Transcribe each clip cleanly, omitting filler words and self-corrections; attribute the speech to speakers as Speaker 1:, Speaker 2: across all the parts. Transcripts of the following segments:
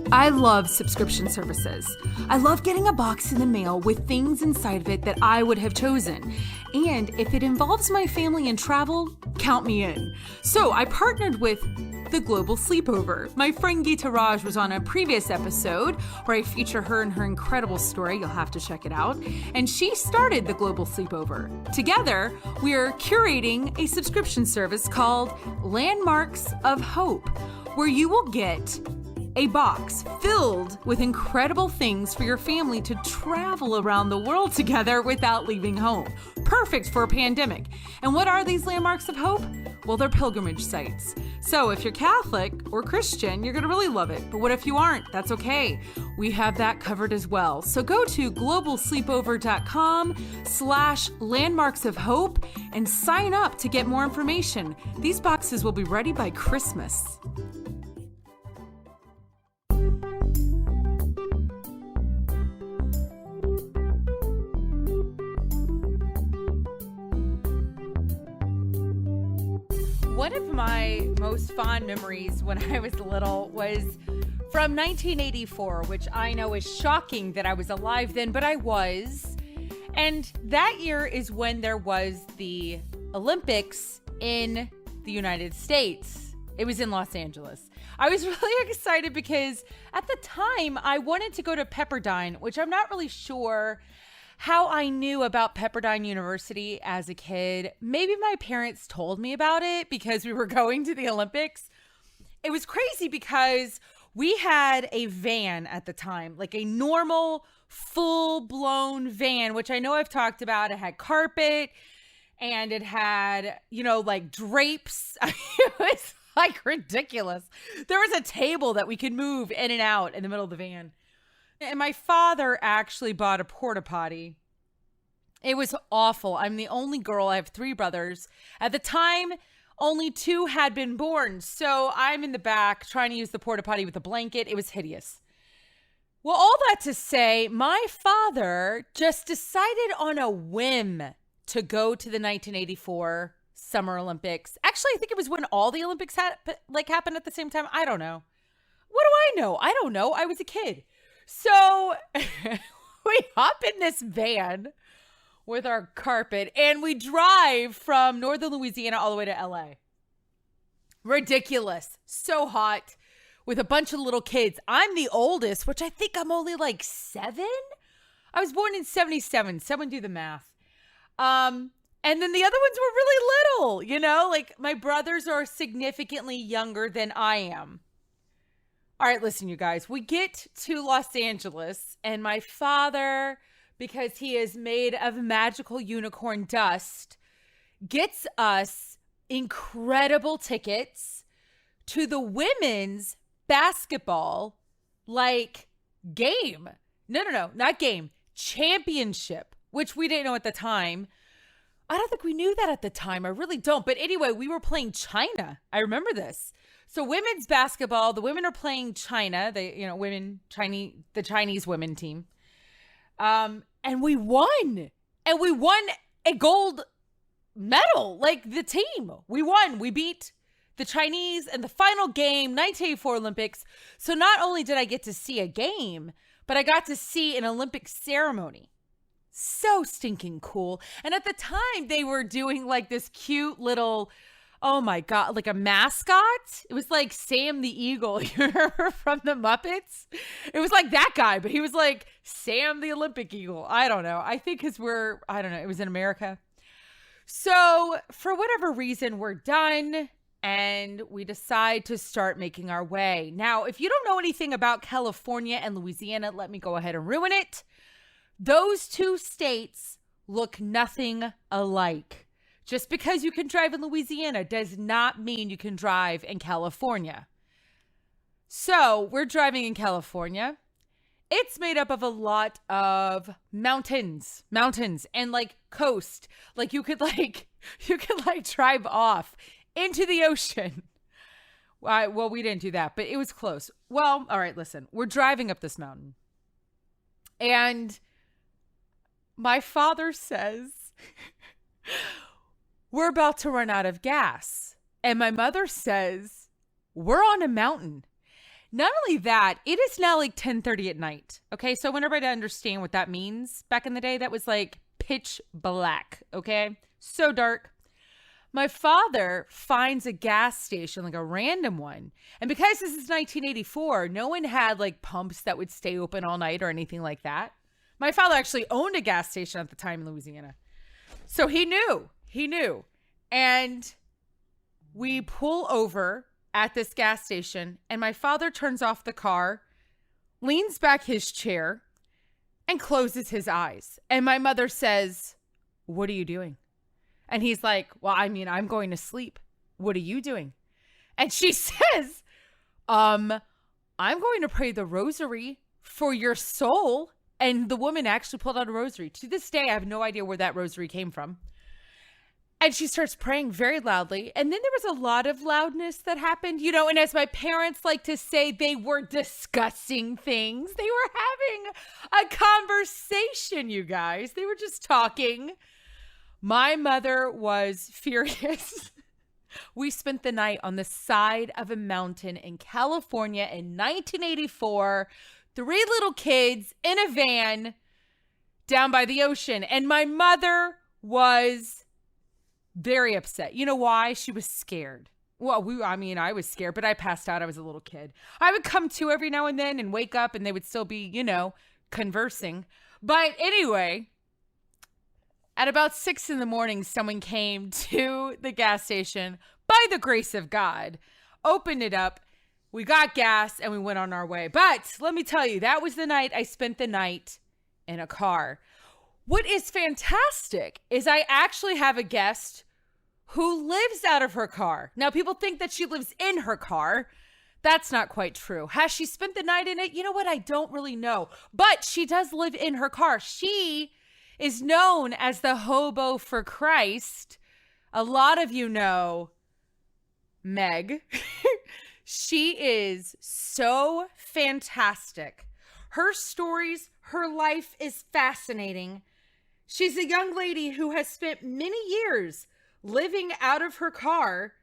Speaker 1: I love subscription services. I love getting a box in the mail with things inside of it that I would have chosen. And if it involves my family and travel, count me in. So I partnered with the Global Sleepover. My friend Geeta Raj was on a previous episode where I feature her and her incredible story. You'll have to check it out. And she started the Global Sleepover. Together, we are curating a subscription service called Landmarks of Hope, where you will get a box filled with incredible things for your family to travel around the world together without leaving home. Perfect for a pandemic. And what are these landmarks of hope? Well, they're pilgrimage sites. So if you're Catholic or Christian, you're going to really love it. But what if you aren't? That's okay. We have that covered as well. So go to globalsleepover.com/landmarks of hope and sign up to get more information. These boxes will be ready by Christmas. One of my most fond memories when I was little was from 1984, which I know is shocking that I was alive then, but I was. And that year is when there was the Olympics in the United States. It was in Los Angeles. I was really excited because at the time I wanted to go to Pepperdine, which I'm not really sure how I knew about Pepperdine University as a kid. Maybe my parents told me about it because we were going to the Olympics. It was crazy because we had a van at the time, like a normal full-blown van, which I know I've talked about. It had carpet and it had, like drapes. It was like ridiculous. There was a table that we could move in and out in the middle of the van. And my father actually bought a porta potty. It was awful. I'm the only girl. I have 3 brothers. At the time, only 2 had been born. So I'm in the back trying to use the porta potty with a blanket. It was hideous. Well, all that to say, my father just decided on a whim to go to the 1984 Summer Olympics. Actually, I think it was when all the Olympics happened at the same time. I don't know. What do I know? I don't know. I was a kid. So we hop in this van with our carpet and we drive from northern Louisiana all the way to LA. Ridiculous. So hot with a bunch of little kids. I'm the oldest, which I think I'm only like 7. I was born in 77. Someone do the math. And then the other ones were really little, like my brothers are significantly younger than I am. All right, listen, you guys, we get to Los Angeles and my father, because he is made of magical unicorn dust, gets us incredible tickets to the women's basketball, game. No, not game, championship, which we didn't know at the time. I don't think we knew that at the time. I really don't. But anyway, we were playing China. I remember this. So women's basketball, the women are playing China, the Chinese women team. And we won. And we won a gold medal, like the team. We won. We beat the Chinese in the final game, 1984 Olympics. So not only did I get to see a game, but I got to see an Olympic ceremony. So stinking cool. And at the time, they were doing like this cute little, oh my God, like a mascot. It was like Sam the Eagle, you remember from the Muppets? It was like that guy, but he was like Sam the Olympic Eagle. I don't know. I think because it was in America. So for whatever reason, we're done and we decide to start making our way. Now, if you don't know anything about California and Louisiana, let me go ahead and ruin it. Those 2 states look nothing alike. Just because you can drive in Louisiana does not mean you can drive in California. So we're driving in California. It's made up of a lot of mountains and like coast. Like you could drive off into the ocean. Well, we didn't do that, but it was close. Well, all right, listen, we're driving up this mountain and my father says, we're about to run out of gas. And my mother says, we're on a mountain. Not only that, it is now like 10:30 at night. Okay, so I want everybody to understand what that means. Back in the day, that was like pitch black. Okay, so dark. My father finds a gas station, like a random one. And because this is 1984, no one had like pumps that would stay open all night or anything like that. My father actually owned a gas station at the time in Louisiana. So he knew. And we pull over at this gas station, and my father turns off the car, leans back his chair, and closes his eyes. And my mother says, what are you doing? And he's like, well, I mean, I'm going to sleep. What are you doing? And she says, I'm going to pray the rosary for your soul. And the woman actually pulled out a rosary. To this day, I have no idea where that rosary came from. And she starts praying very loudly. And then there was a lot of loudness that happened, you know, and as my parents like to say, they were discussing things. They were having a conversation, you guys. They were just talking. My mother was furious. We spent the night on the side of a mountain in California in 1984. 3 little kids in a van down by the ocean. And my mother was very upset. You know why? She was scared. Well, I was scared, but I passed out. I was a little kid. I would come to every now and then and wake up and they would still be, you know, conversing. But anyway, at about 6 a.m, someone came to the gas station by the grace of God, opened it up. We got gas and we went on our way. But let me tell you, that was the night I spent the night in a car. What is fantastic is I actually have a guest who lives out of her car. Now, people think that she lives in her car. That's not quite true. Has she spent the night in it? You know what? I don't really know. But she does live in her car. She is known as the Hobo for Christ. A lot of you know Meg. She is so fantastic. Her stories, her life is fascinating. She's a young lady who has spent many years living out of her car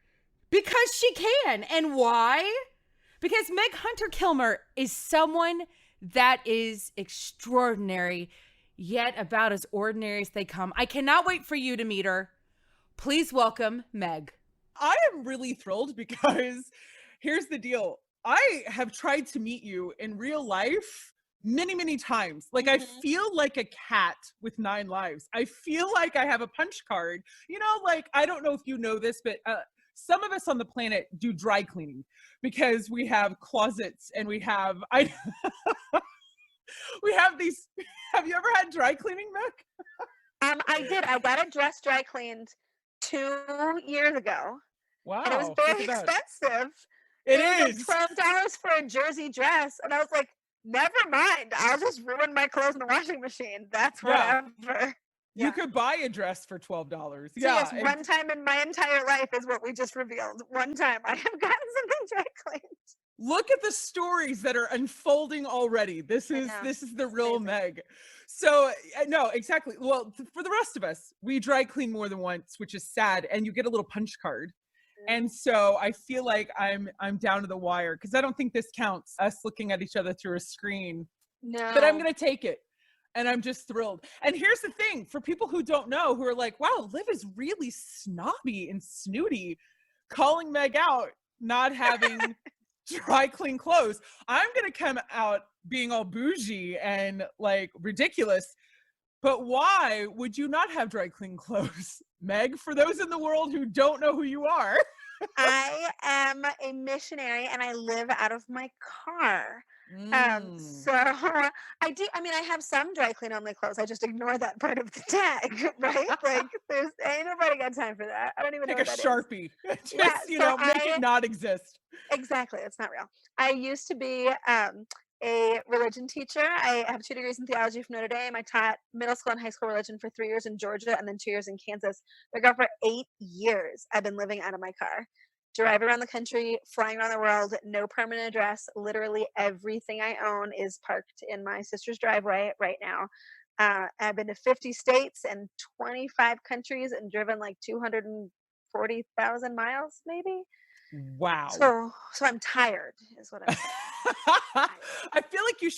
Speaker 1: because she can. And why? Because Meg Hunter-Kilmer is someone that is extraordinary, yet about as ordinary as they come. I cannot wait for you to meet her. Please welcome Meg.
Speaker 2: I am really thrilled because here's the deal. I have tried to meet you in real life many, many times. Like, I feel like a cat with 9 lives. I feel like I have a punch card. You know, like, I don't know if you know this, but some of us on the planet do dry cleaning because we have closets and we have, we have these, have you ever had dry cleaning, Meg?
Speaker 3: I did. I got a dress dry cleaned 2 years ago.
Speaker 2: Wow.
Speaker 3: And it was very expensive.
Speaker 2: It is.
Speaker 3: Like $12 for a jersey dress. And I was like, never mind. I'll just ruin my clothes in the washing machine. That's whatever.
Speaker 2: You could buy a dress for $12.
Speaker 3: So yes, one time in my entire life is what we just revealed. One time I have gotten something dry cleaned.
Speaker 2: Look at the stories that are unfolding already. This is the real Meg. So no, exactly. Well, for the rest of us, we dry clean more than once, which is sad. And you get a little punch card. And so I feel like I'm down to the wire because I don't think this counts, us looking at each other through a screen.
Speaker 3: No.
Speaker 2: But I'm going to take it. And I'm just thrilled. And here's the thing, for people who don't know, who are like, wow, Liv is really snobby and snooty, calling Meg out, not having dry clean clothes. I'm going to come out being all bougie and like ridiculous. But why would you not have dry clean clothes, Meg? For those in the world who don't know who you are.
Speaker 3: I am a missionary and I live out of my car. So I do, I mean, I have some dry clean only clothes. I just ignore that part of the tag, right? Like ain't nobody got time for that. I don't even know what that is.
Speaker 2: Take a Sharpie. Just, make it not exist.
Speaker 3: Exactly. It's not real. I used to be a religion teacher. I have 2 degrees in theology from Notre Dame. I taught middle school and high school religion for 3 years in Georgia and then 2 years in Kansas. I got for 8 years. I've been living out of my car. Drive around the country, flying around the world, no permanent address. Literally everything I own is parked in my sister's driveway right now. I've been to 50 states and 25 countries and driven like 240 40,000 miles, maybe.
Speaker 2: Wow.
Speaker 3: So I'm tired, is what I'm saying.
Speaker 2: I feel like you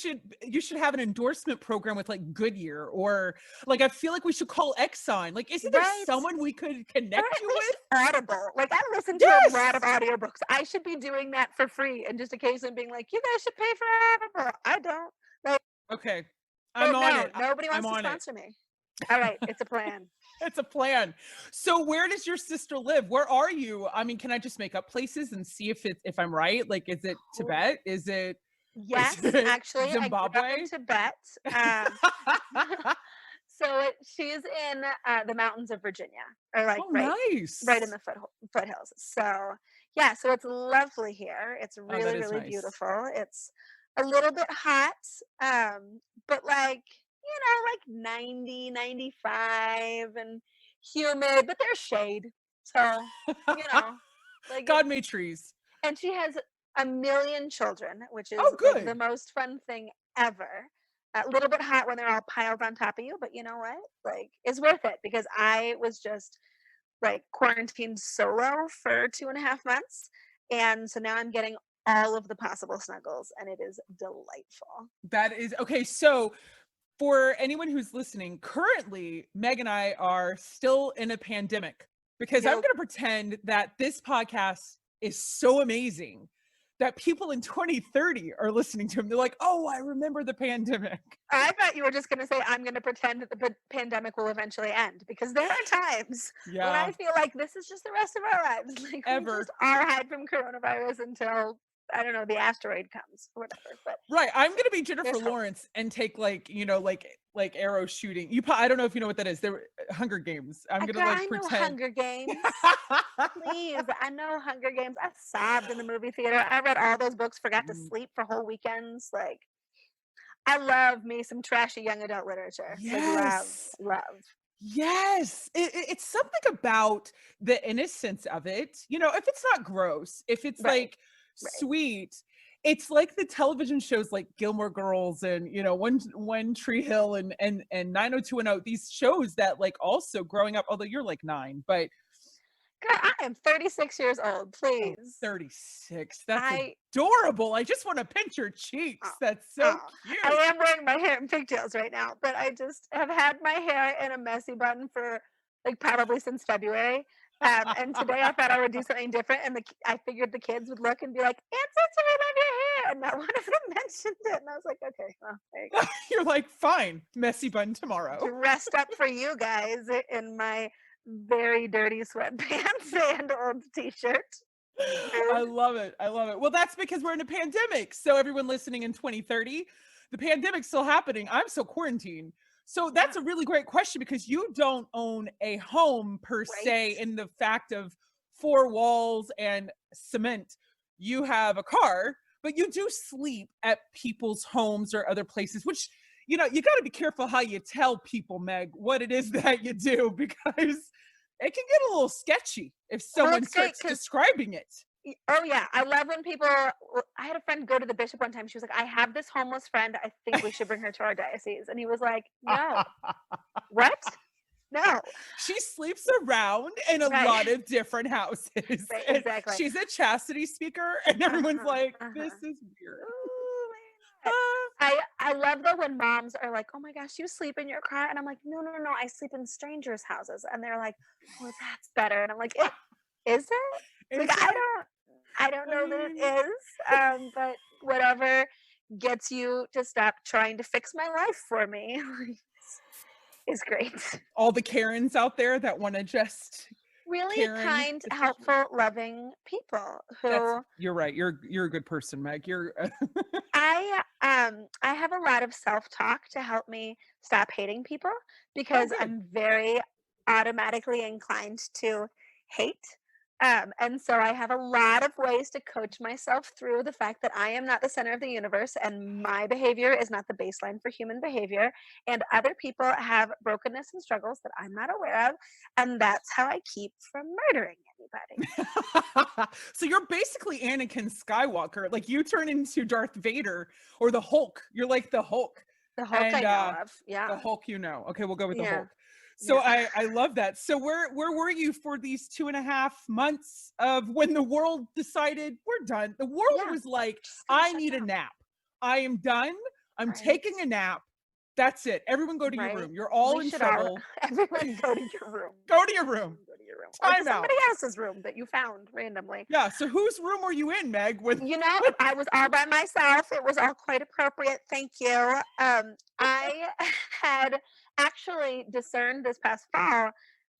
Speaker 2: should have an endorsement program with like Goodyear, or like I feel like we should call Exxon. Like, isn't there
Speaker 3: Right.
Speaker 2: someone we could
Speaker 3: Or
Speaker 2: connect
Speaker 3: at
Speaker 2: you
Speaker 3: least
Speaker 2: with?
Speaker 3: Audible. Like, I listen to a lot of
Speaker 2: Yes.
Speaker 3: audiobooks. I should be doing that for free and just occasionally being like, you guys should pay for Audible. I don't. Like,
Speaker 2: Okay. I'm
Speaker 3: but
Speaker 2: on
Speaker 3: no,
Speaker 2: it.
Speaker 3: nobody
Speaker 2: I'm
Speaker 3: wants to
Speaker 2: on it.
Speaker 3: sponsor me. All right, it's a plan.
Speaker 2: It's a plan. So where does your sister live? Where are you? I mean, can I just make up places and see if I'm right? Like, is it Tibet? Is it
Speaker 3: Yes, actually, I grew up in
Speaker 2: Zimbabwe?
Speaker 3: Tibet. So she's in the mountains of Virginia, or like
Speaker 2: Oh,
Speaker 3: right in
Speaker 2: nice.
Speaker 3: the foothills. So yeah, so it's lovely here. It's
Speaker 2: Oh, that
Speaker 3: really,
Speaker 2: is
Speaker 3: really
Speaker 2: nice.
Speaker 3: beautiful. It's a little bit hot, but like, like 90, 95 and humid, but there's shade. So, you know, like
Speaker 2: God made trees.
Speaker 3: and she has a million children, which is
Speaker 2: Oh,
Speaker 3: like the
Speaker 2: good.
Speaker 3: most fun thing ever. A little bit hot when they're all piled on top of you, but you know what? Like, it's worth it because I was just like quarantined solo for 2.5 months. And so now I'm getting all of the possible snuggles, and it is delightful.
Speaker 2: That is okay. So for anyone who's listening, currently, Meg and I are still in a pandemic because I'm
Speaker 3: Yo,
Speaker 2: going to pretend that this podcast is so amazing that people in 2030 are listening to him. They're like, oh, I remember the pandemic.
Speaker 3: I thought you were just going to say, I'm going to pretend that the pandemic will eventually end, because there are times when I
Speaker 2: Yeah,
Speaker 3: feel like this is just the rest of our lives. Like, we just
Speaker 2: ever.
Speaker 3: are hide from coronavirus until, I don't know, the asteroid comes or whatever. But
Speaker 2: Right. I'm going to be Jennifer
Speaker 3: there's hope.
Speaker 2: Lawrence and take like, like arrow shooting. I don't know if you know what that is. There Hunger Games. I'm going to
Speaker 3: Girl,
Speaker 2: like
Speaker 3: I know
Speaker 2: pretend.
Speaker 3: Hunger Games. Please, I know Hunger Games. I sobbed in the movie theater. I read all those books, forgot to
Speaker 2: Mm,
Speaker 3: sleep for whole weekends. Like, I love me some trashy young adult literature. Like, love,
Speaker 2: yes.
Speaker 3: love.
Speaker 2: Yes, it's something about the innocence of it. If it's not gross, if it's
Speaker 3: Right,
Speaker 2: like
Speaker 3: right.
Speaker 2: sweet, it's like the television shows like Gilmore Girls and One Tree Hill and 90210. These shows that like also growing up, although you're like 9, but
Speaker 3: Girl, I am 36 years old.
Speaker 2: oh,
Speaker 3: Please.
Speaker 2: 36. That's
Speaker 3: I
Speaker 2: adorable. I just want to pinch your
Speaker 3: oh,
Speaker 2: cheeks. That's so
Speaker 3: oh, I
Speaker 2: cute.
Speaker 3: am wearing my hair in pigtails right now, but I just have had my hair in a messy bun for like probably since February. And today I thought I would do something different, and I figured the kids would look and be like, "Ancestor, we love your hair," and not one of them mentioned it, and I was like, "Okay, well, there you go."
Speaker 2: You're like, fine, messy bun tomorrow.
Speaker 3: Dressed up for you guys in my very dirty sweatpants and old t-shirt.
Speaker 2: I
Speaker 3: Rude.
Speaker 2: love it. I love it. Well, that's because we're in a pandemic. So everyone listening in 2030, the pandemic's still happening. I'm still quarantined. So
Speaker 3: Yeah,
Speaker 2: that's a really great question because you don't own a home per
Speaker 3: right.
Speaker 2: se in the fact of four walls and cement. You have a car, but you do sleep at people's homes or other places, which you got to be careful how you tell people, Meg, what it is that you do because it can get a little sketchy if
Speaker 3: Well,
Speaker 2: someone
Speaker 3: it's great
Speaker 2: starts
Speaker 3: because
Speaker 2: describing it.
Speaker 3: oh yeah, I love when people. I had a friend go to the bishop one time. She was like, "I have this homeless friend. I think we should bring her to our diocese." And he was like, "No, what? No,
Speaker 2: She sleeps around in a
Speaker 3: right,
Speaker 2: lot of different houses.
Speaker 3: right,
Speaker 2: And
Speaker 3: exactly."
Speaker 2: she's a chastity speaker, and everyone's
Speaker 3: Uh-huh,
Speaker 2: like, this
Speaker 3: uh-huh.
Speaker 2: is weird.
Speaker 3: Oh my god. I love though when moms are like, "Oh my gosh, you sleep in your car," and I'm like, "No, no, no, no, I sleep in strangers' houses," and they're like, "Well, that's better," and I'm like, Is it? Like,
Speaker 2: Is it?
Speaker 3: I don't
Speaker 2: I
Speaker 3: know that it
Speaker 2: mean,
Speaker 3: is, but whatever gets you to stop trying to fix my life for me is great.
Speaker 2: all the Karens out there that want to just
Speaker 3: Really
Speaker 2: Karen
Speaker 3: kind,
Speaker 2: the situation.
Speaker 3: helpful, loving people who
Speaker 2: You're right. You're a good person, Meg. You're
Speaker 3: I have a lot of self-talk to help me stop hating people
Speaker 2: oh
Speaker 3: because
Speaker 2: good.
Speaker 3: I'm very automatically inclined to hate. And so I have a lot of ways to coach myself through the fact that I am not the center of the universe and my behavior is not the baseline for human behavior. And other people have brokenness and struggles that I'm not aware of. And that's how I keep from murdering anybody.
Speaker 2: So you're basically Anakin Skywalker. Like you turn into Darth Vader or the Hulk. You're like the Hulk.
Speaker 3: The Hulk I
Speaker 2: And
Speaker 3: know of.
Speaker 2: the
Speaker 3: Yeah.
Speaker 2: Hulk, Okay, we'll go with the
Speaker 3: Yeah.
Speaker 2: Hulk. So
Speaker 3: Yeah.
Speaker 2: I love that. So where were you for these 2.5 months of when the world decided we're done? The world
Speaker 3: Yeah.
Speaker 2: was like,
Speaker 3: Just gonna
Speaker 2: I
Speaker 3: shut
Speaker 2: need a
Speaker 3: down.
Speaker 2: nap. I am done. I'm
Speaker 3: Right.
Speaker 2: taking a nap. That's it. Everyone go to your
Speaker 3: Right.
Speaker 2: room. You're all
Speaker 3: We
Speaker 2: in
Speaker 3: should all,
Speaker 2: trouble.
Speaker 3: everyone go to your room.
Speaker 2: Go to your room.
Speaker 3: Everyone go to your room. Or to
Speaker 2: Time out.
Speaker 3: somebody else's room that you found randomly.
Speaker 2: Yeah. So whose room were you in, Meg? With
Speaker 3: You know, I was all by myself. It was all quite appropriate. Thank you. I had actually discerned this past fall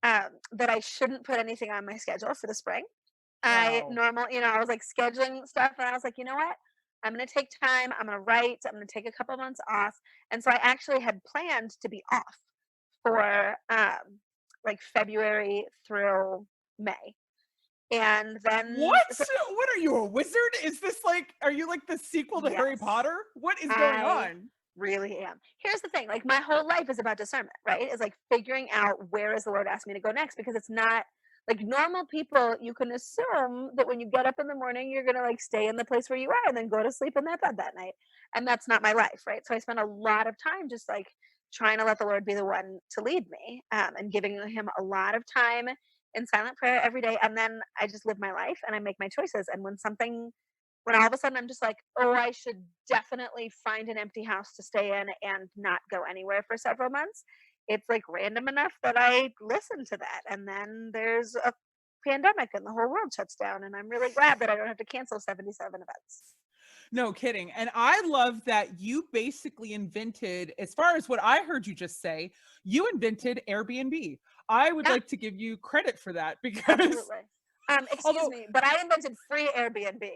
Speaker 3: that I shouldn't put anything on my schedule for the spring.
Speaker 2: wow.
Speaker 3: I was like scheduling stuff, and I was like, you know what? I'm going to take time. I'm going to write. I'm going to take a couple months off. And so I actually had planned to be off for like February through May. And then,
Speaker 2: What?
Speaker 3: so,
Speaker 2: What are you, a wizard? Is this like, are you like the sequel to Harry
Speaker 3: yes,
Speaker 2: Potter? What is going
Speaker 3: I
Speaker 2: on?
Speaker 3: really am. Here's the thing, like my whole life is about discernment, right? It's like figuring out where is the Lord asking me to go next, because it's not like normal people, you can assume that when you get up in the morning, you're gonna like stay in the place where you are and then go to sleep in that bed that night. And that's not my life, right? So I spend a lot of time just like trying to let the Lord be the one to lead me, and giving him a lot of time in silent prayer every day. And then I just live my life and I make my choices. And when all of a sudden I'm just like, oh, I should definitely find an empty house to stay in and not go anywhere for several months. It's like random enough that I listen to that. And then there's a pandemic and the whole world shuts down. And I'm really glad that I don't have to cancel 77 events.
Speaker 2: No kidding. And I love that you basically invented, as far as what I heard you just say, you invented Airbnb. I would
Speaker 3: Yeah,
Speaker 2: like to give you credit for that because
Speaker 3: absolutely. Excuse
Speaker 2: although,
Speaker 3: me, but I invented free Airbnb.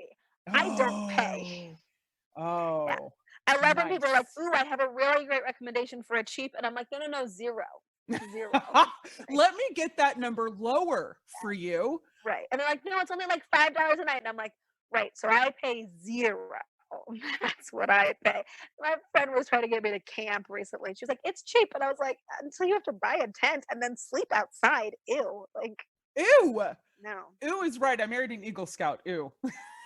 Speaker 3: I don't pay.
Speaker 2: oh,
Speaker 3: Yeah.
Speaker 2: oh,
Speaker 3: I love when people are like,
Speaker 2: nice.
Speaker 3: ooh, I have a really great recommendation for a cheap. And I'm like, no, no, no, zero. Zero. Like,
Speaker 2: Let me get that number lower for you.
Speaker 3: right. And they're like, no, it's only like $5 a night. And I'm like, right. So I pay zero. That's what I pay. My friend was trying to get me to camp recently. She was like, it's cheap. And I was like, until you have to buy a tent and then sleep outside. Ew. Like,
Speaker 2: Ew.
Speaker 3: no.
Speaker 2: Ew is right. I married an Eagle Scout. Ew.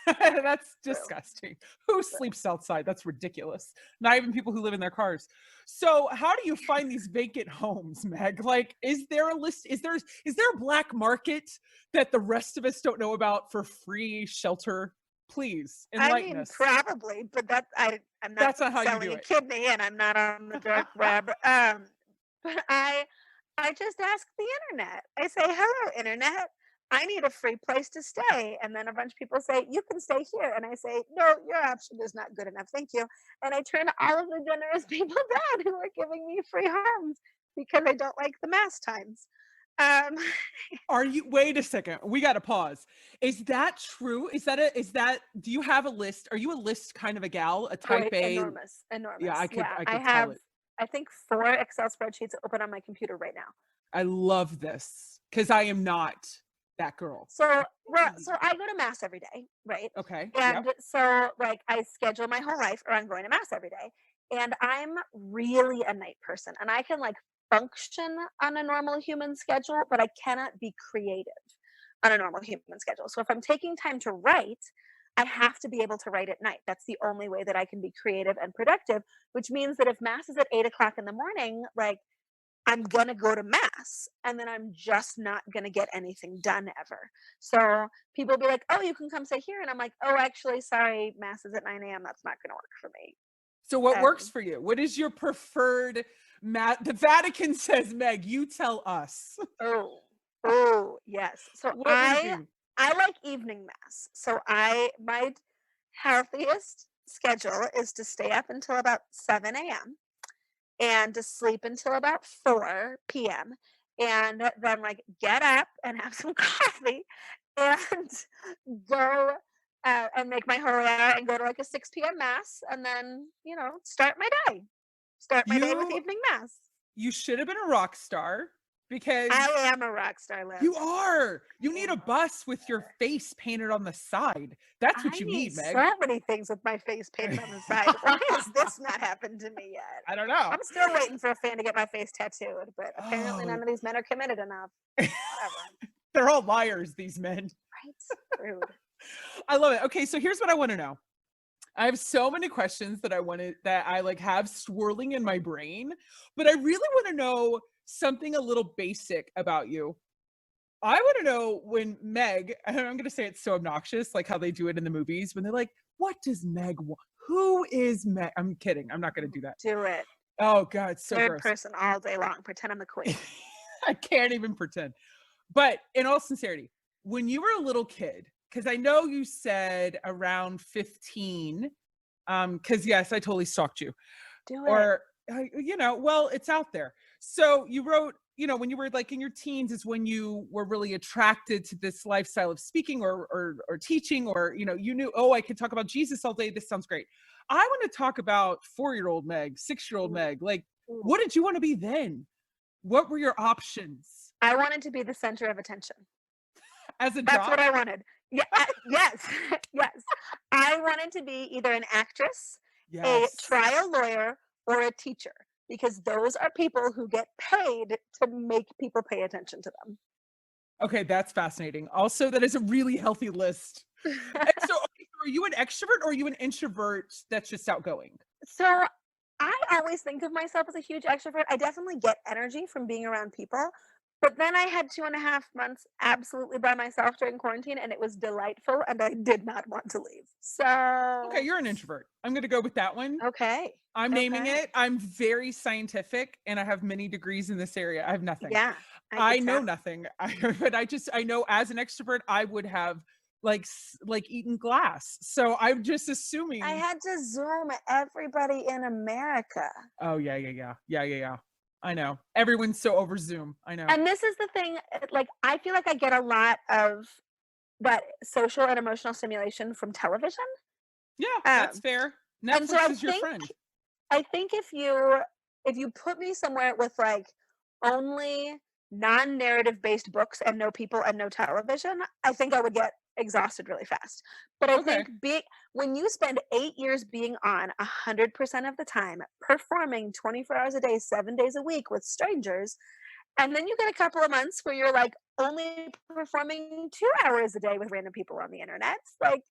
Speaker 2: That's
Speaker 3: True.
Speaker 2: disgusting. Who
Speaker 3: True.
Speaker 2: sleeps outside? That's ridiculous. Not even people who live in their cars. So how do you find these vacant homes, Meg? Like, is there a list? Is there a black market that the rest of us don't know about for free shelter? Please
Speaker 3: I
Speaker 2: enlighten
Speaker 3: mean,
Speaker 2: us.
Speaker 3: probably, but I'm not
Speaker 2: That's not how you
Speaker 3: selling
Speaker 2: do
Speaker 3: a
Speaker 2: it.
Speaker 3: kidney and I'm not on the dark web. But I just ask the internet. I say, hello, internet. I need a free place to stay. And then a bunch of people say, you can stay here. And I say, no, your option is not good enough. Thank you. And I turn all of the generous people down who are giving me free homes because I don't like the mass times. Um,
Speaker 2: Are you, wait a second. We got to pause. Is that true? Do you have a list? Are you a list kind of a gal, a type A?
Speaker 3: enormous,
Speaker 2: Yeah,
Speaker 3: enormous. Yeah,
Speaker 2: I
Speaker 3: I
Speaker 2: could tell
Speaker 3: have,
Speaker 2: it.
Speaker 3: I think 4 Excel spreadsheets open on my computer right now.
Speaker 2: I love this because I am not that girl.
Speaker 3: So I go to mass every day, right?
Speaker 2: Okay.
Speaker 3: And
Speaker 2: Yep.
Speaker 3: so like I schedule my whole life around going to mass every day. And I'm really a night person and I can like function on a normal human schedule, but I cannot be creative on a normal human schedule. So if I'm taking time to write, I have to be able to write at night. That's the only way that I can be creative and productive, which means that if mass is at 8 o'clock in the morning, like I'm going to go to mass and then I'm just not going to get anything done ever. So people be like, oh, you can come sit here. And I'm like, oh, actually, sorry, mass is at 9 a.m. That's not going to work for me.
Speaker 2: So what works
Speaker 3: Um,
Speaker 2: for you? What is your preferred The Vatican says, Meg, you tell us.
Speaker 3: oh, oh, yes. So
Speaker 2: What would it be?
Speaker 3: I like evening mass. So my healthiest schedule is to stay up until about 7 a.m. and to sleep until about 4 p.m. and then like get up and have some coffee and go and make my holy hour and go to like a 6 p.m. mass and then, start my day. Start my day with
Speaker 2: You
Speaker 3: evening mass.
Speaker 2: you should have been a rock star
Speaker 3: I
Speaker 2: because
Speaker 3: am a rock star, Liv.
Speaker 2: you are. You
Speaker 3: I
Speaker 2: need
Speaker 3: am
Speaker 2: a
Speaker 3: a rock
Speaker 2: bus with your
Speaker 3: star.
Speaker 2: face painted on the side. That's what
Speaker 3: I
Speaker 2: you
Speaker 3: need
Speaker 2: need, Meg.
Speaker 3: so many things with my face painted on the side. Why has this not happened to me yet?
Speaker 2: I don't know.
Speaker 3: I'm still waiting for a fan to get my face tattooed, but apparently
Speaker 2: Oh,
Speaker 3: none of these men are committed enough. Whatever.
Speaker 2: they're all liars, these men.
Speaker 3: Right? Rude.
Speaker 2: I love it. Okay, so here's what I want to know. I have so many questions that I like have swirling in my brain, but I really want to know something a little basic about you. I want to know when Meg, and I'm going to say it's so obnoxious, like how they do it in the movies, when they're like, what does Meg want? Who is Meg? I'm kidding. I'm not going to do that.
Speaker 3: Do it.
Speaker 2: Oh, God, it's so
Speaker 3: Third
Speaker 2: gross.
Speaker 3: person all day long. Pretend I'm the queen.
Speaker 2: I can't even pretend. But in all sincerity, when you were a little kid, because I know you said around 15, because yes, I totally stalked you.
Speaker 3: Do it.
Speaker 2: Or, well, it's out there. So you wrote, when you were like in your teens is when you were really attracted to this lifestyle of speaking or teaching, or, you knew, oh, I could talk about Jesus all day. This sounds great. I want to talk about 4-year-old Meg, 6-year-old Meg. Like, what did you want to be then? What were your options?
Speaker 3: I wanted to be the center of attention.
Speaker 2: As a
Speaker 3: That's
Speaker 2: job?
Speaker 3: what I wanted. Yeah, yes, yes. I wanted to be either an actress, a trial lawyer, or a teacher, because those are people who get paid to make people pay attention to them.
Speaker 2: Okay, that's fascinating. Also, that is a really healthy list. And so, are you an extrovert or are you an introvert that's just outgoing?
Speaker 3: So I always think of myself as a huge extrovert. I definitely get energy from being around people. But then I had 2.5 months absolutely by myself during quarantine, and it was delightful, and I did not want to leave.
Speaker 2: Okay,
Speaker 3: So,
Speaker 2: you're an introvert. I'm going to go with that one.
Speaker 3: okay.
Speaker 2: I'm naming
Speaker 3: Okay.
Speaker 2: it. I'm very scientific and I have many degrees in this area. I have nothing.
Speaker 3: Yeah.
Speaker 2: I
Speaker 3: could
Speaker 2: know
Speaker 3: tell.
Speaker 2: nothing. But I know as an extrovert, I would have like eaten glass. So I'm just assuming.
Speaker 3: I had to Zoom everybody in America.
Speaker 2: Oh, yeah. I know. Everyone's so over Zoom. I know.
Speaker 3: And this is the thing, like, I feel like I get a lot of that social and emotional stimulation from television.
Speaker 2: Yeah, that's
Speaker 3: Um,
Speaker 2: fair.
Speaker 3: and so
Speaker 2: Netflix is your friend.
Speaker 3: I think if you put me somewhere with like only non-narrative based books and no people and no television, I think I would get exhausted really fast. But I
Speaker 2: Okay.
Speaker 3: think when you spend 8 years being on 100% of the time, performing 24 hours a day, 7 days a week with strangers, and then you get a couple of months where you're like only performing 2 hours a day with random people on the internet, like,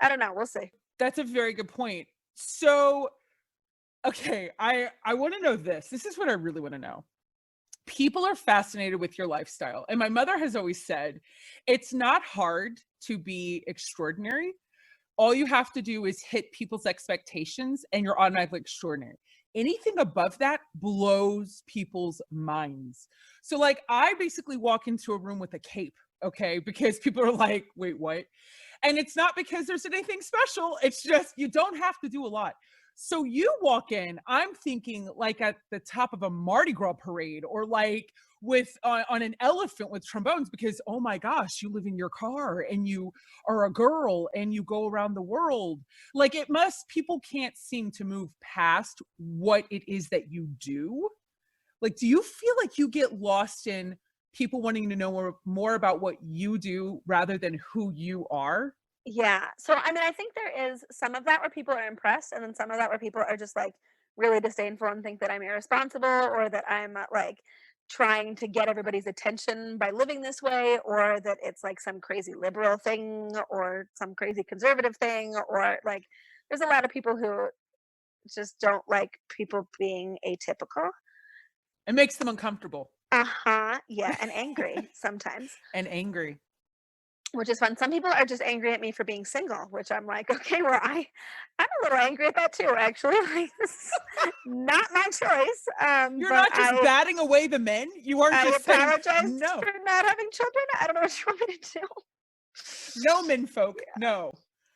Speaker 3: I don't know, we'll see.
Speaker 2: That's a very good point. So, okay, I want to know this. This is what I really want to know. People are fascinated with your lifestyle. And my mother has always said, it's not hard to be extraordinary. All you have to do is hit people's expectations and you're automatically extraordinary. Anything above that blows people's minds. So like I basically walk into a room with a cape, okay? Because people are like, wait, what? And it's not because there's anything special. It's just you don't have to do a lot. So you walk in, I'm thinking like at the top of a Mardi Gras parade or like with on an elephant with trombones because oh my gosh, you live in your car and you are a girl and you go around the world. Like people can't seem to move past what it is that you do. Like, do you feel like you get lost in people wanting to know more about what you do rather than who you are?
Speaker 3: Yeah. So, I mean, I think there is some of that where people are impressed, and then some of that where people are just like really disdainful and think that I'm irresponsible or that I'm like trying to get everybody's attention by living this way, or that it's like some crazy liberal thing or some crazy conservative thing, or like there's a lot of people who just don't like people being atypical.
Speaker 2: It makes them uncomfortable
Speaker 3: Uh huh. Yeah. And angry sometimes.
Speaker 2: and angry.
Speaker 3: Which is fun. Some people are just angry at me for being single, which I'm like, okay, well, I'm a little angry at that too, actually. Like, this is not my choice.
Speaker 2: You're
Speaker 3: But
Speaker 2: not just batting away the men. You are
Speaker 3: I
Speaker 2: just saying
Speaker 3: apologize
Speaker 2: no,
Speaker 3: for not having children. I don't know what you want me to do.
Speaker 2: no men folk. No.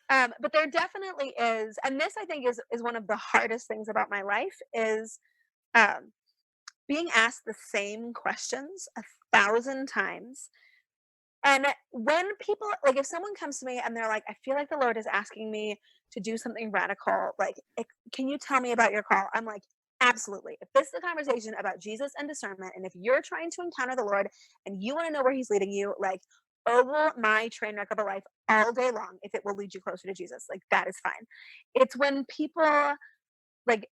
Speaker 3: But there definitely is, and this I think is one of the hardest things about my life is um, being asked the same questions 1,000 times. And when people like, if someone comes to me and they're like, I feel like the Lord is asking me to do something radical, like, can you tell me about your call? I'm like, absolutely. If this is a conversation about Jesus and discernment, and if you're trying to encounter the Lord and you want to know where he's leading you, like, ogle my train wreck of a life all day long if it will lead you closer to Jesus. Like, that is fine. It's when people like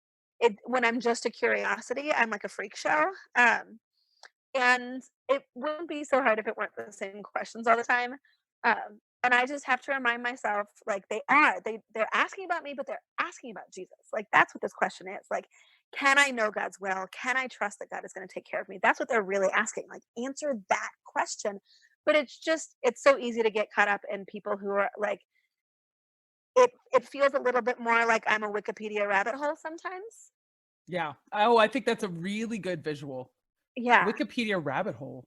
Speaker 3: when I'm just a curiosity, I'm like a freak show. And it wouldn't be so hard if it weren't the same questions all the time. And I just have to remind myself, like they're asking about me, but they're asking about Jesus. Like that's what this question is. Like, can I know God's will? Can I trust that God is going to take care of me? That's what they're really asking. Like, answer that question. But it's so easy to get caught up in people who are like, it feels a little bit more like I'm a Wikipedia rabbit hole sometimes.
Speaker 2: Yeah. Oh, I think that's a really good visual.
Speaker 3: Yeah.
Speaker 2: Wikipedia rabbit hole.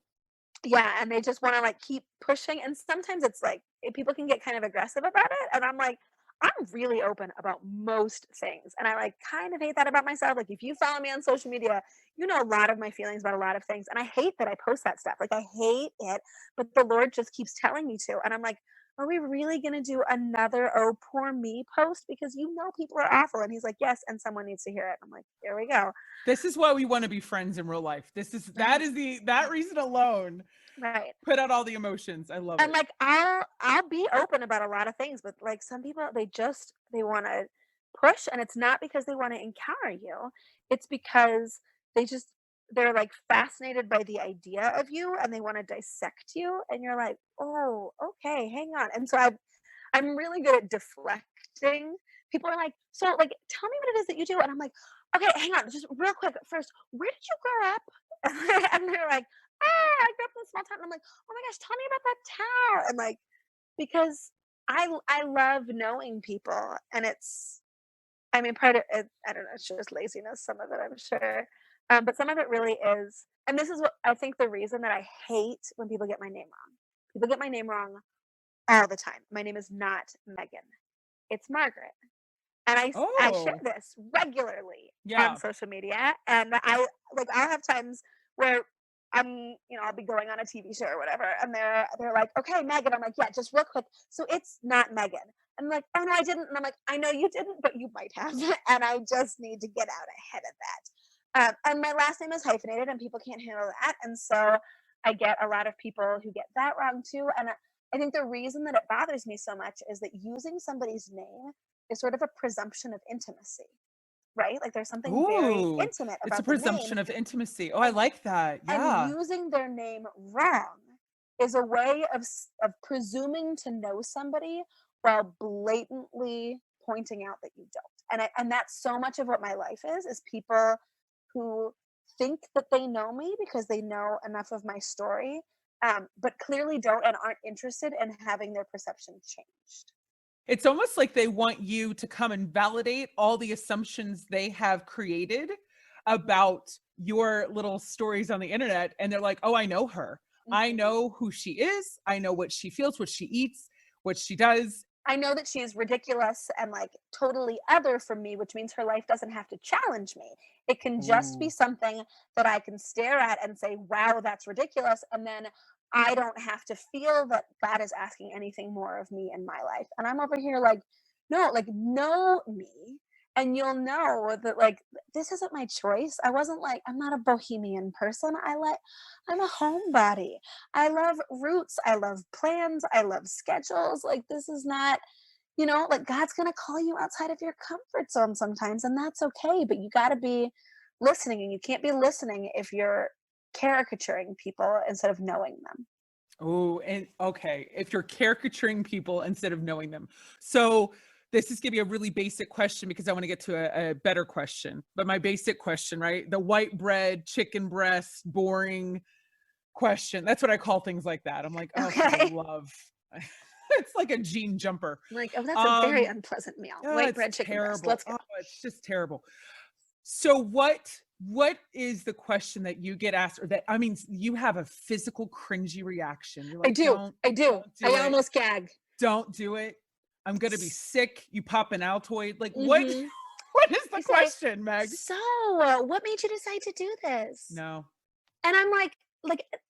Speaker 3: Yeah. And they just want to like keep pushing. And sometimes it's like people can get kind of aggressive about it. And I'm like, I'm really open about most things. And I like kind of hate that about myself. Like if you follow me on social media, you know a lot of my feelings about a lot of things. And I hate that I post that stuff. Like I hate it. But the Lord just keeps telling me to. And I'm like, are we really going to do another oh poor me post? Because you know people are awful. And he's like, yes, and someone needs to hear it. I'm like, here we go.
Speaker 2: This is why we want to be friends in real life. That reason alone.
Speaker 3: Right.
Speaker 2: Put out all the emotions. I love
Speaker 3: And
Speaker 2: it.
Speaker 3: like I'll be open about a lot of things, but like some people they want to push, and it's not because they want to encounter you. It's because they just they're like fascinated by the idea of you and they want to dissect you, and you're like, "Oh, okay, hang on." And so I'm really good at deflecting. People are like, "So like tell me what it is that you do." And I'm like, "Okay, hang on, just real quick. First, where did you grow up?" And they're like, I grew up in a small town. And I'm like, oh my gosh, tell me about that town. And like, because I love knowing people, and I mean, part of it, I don't know, it's just laziness. Some of it, I'm sure, but some of it really is. And this is what I think the reason that I hate when people get my name wrong. People get my name wrong all the time. My name is not Megan. It's Margaret. And I share
Speaker 2: Oh,
Speaker 3: this regularly on
Speaker 2: yeah.
Speaker 3: social media, and I'll have times where I'll be going on a TV show or whatever, and they're like, okay, Megan. I'm like, yeah, just real quick. So it's not Megan. And I'm like, oh no, I didn't. And I'm like, I know you didn't, but you might have, and I just need to get out ahead of that. And my last name is hyphenated, and people can't handle that, and so I get a lot of people who get that wrong too. And I think the reason that it bothers me so much is that using somebody's name is sort of a presumption of intimacy, right? Like there's something very
Speaker 2: Ooh,
Speaker 3: intimate
Speaker 2: it's a
Speaker 3: about the name,
Speaker 2: presumption of intimacy. Oh, I
Speaker 3: and
Speaker 2: like that. Yeah.
Speaker 3: using their name wrong is a way of presuming to know somebody while blatantly pointing out that you don't. And that's so much of what my life is people who think that they know me because they know enough of my story, but clearly don't and aren't interested in having their perception changed.
Speaker 2: It's almost like they want you to come and validate all the assumptions they have created about your little stories on the internet. And they're like, oh, I know her. I
Speaker 3: Mhm.
Speaker 2: know who she is. I know what she feels, what she eats, what she does.
Speaker 3: I know that she is ridiculous and like totally other from me, which means her life doesn't have to challenge me. It can just be
Speaker 2: Ooh.
Speaker 3: something that I can stare at and say, wow, that's ridiculous. And then I don't have to feel that God is asking anything more of me in my life. And I'm over here like, no, like, know me. And you'll know that, like, this isn't my choice. I wasn't like, I'm not a bohemian person. I'm a homebody. I love roots. I love plans. I love schedules. Like, this is not, like God's going to call you outside of your comfort zone sometimes, and that's okay. But you got to be listening, and you can't be listening if you're caricaturing people instead of knowing them.
Speaker 2: Oh, and okay. If you're caricaturing people instead of knowing them. So this is going to be a really basic question because I want to get to a better question. But my basic question, right? The white bread, chicken breast, boring question. That's what I call things like that. I'm like, oh, for the
Speaker 3: Okay.
Speaker 2: love. It's like a jean jumper.
Speaker 3: I'm like, oh, that's a very
Speaker 2: Um,
Speaker 3: unpleasant meal.
Speaker 2: oh,
Speaker 3: White
Speaker 2: it's
Speaker 3: bread, chicken breast.
Speaker 2: terrible.
Speaker 3: Let's go.
Speaker 2: Oh, it's just terrible. So what is the question that you get asked, or that, I mean, you have a physical cringy reaction. You're
Speaker 3: I
Speaker 2: like,
Speaker 3: do.
Speaker 2: don't
Speaker 3: I do.
Speaker 2: don't
Speaker 3: I
Speaker 2: do it.
Speaker 3: almost gag.
Speaker 2: Don't do it. I'm gonna be sick. You pop an Altoid. Like what?
Speaker 3: Mm-hmm.
Speaker 2: What is the
Speaker 3: They say,
Speaker 2: question, Meg?
Speaker 3: so what made you decide to do this?
Speaker 2: No.
Speaker 3: And I'm like,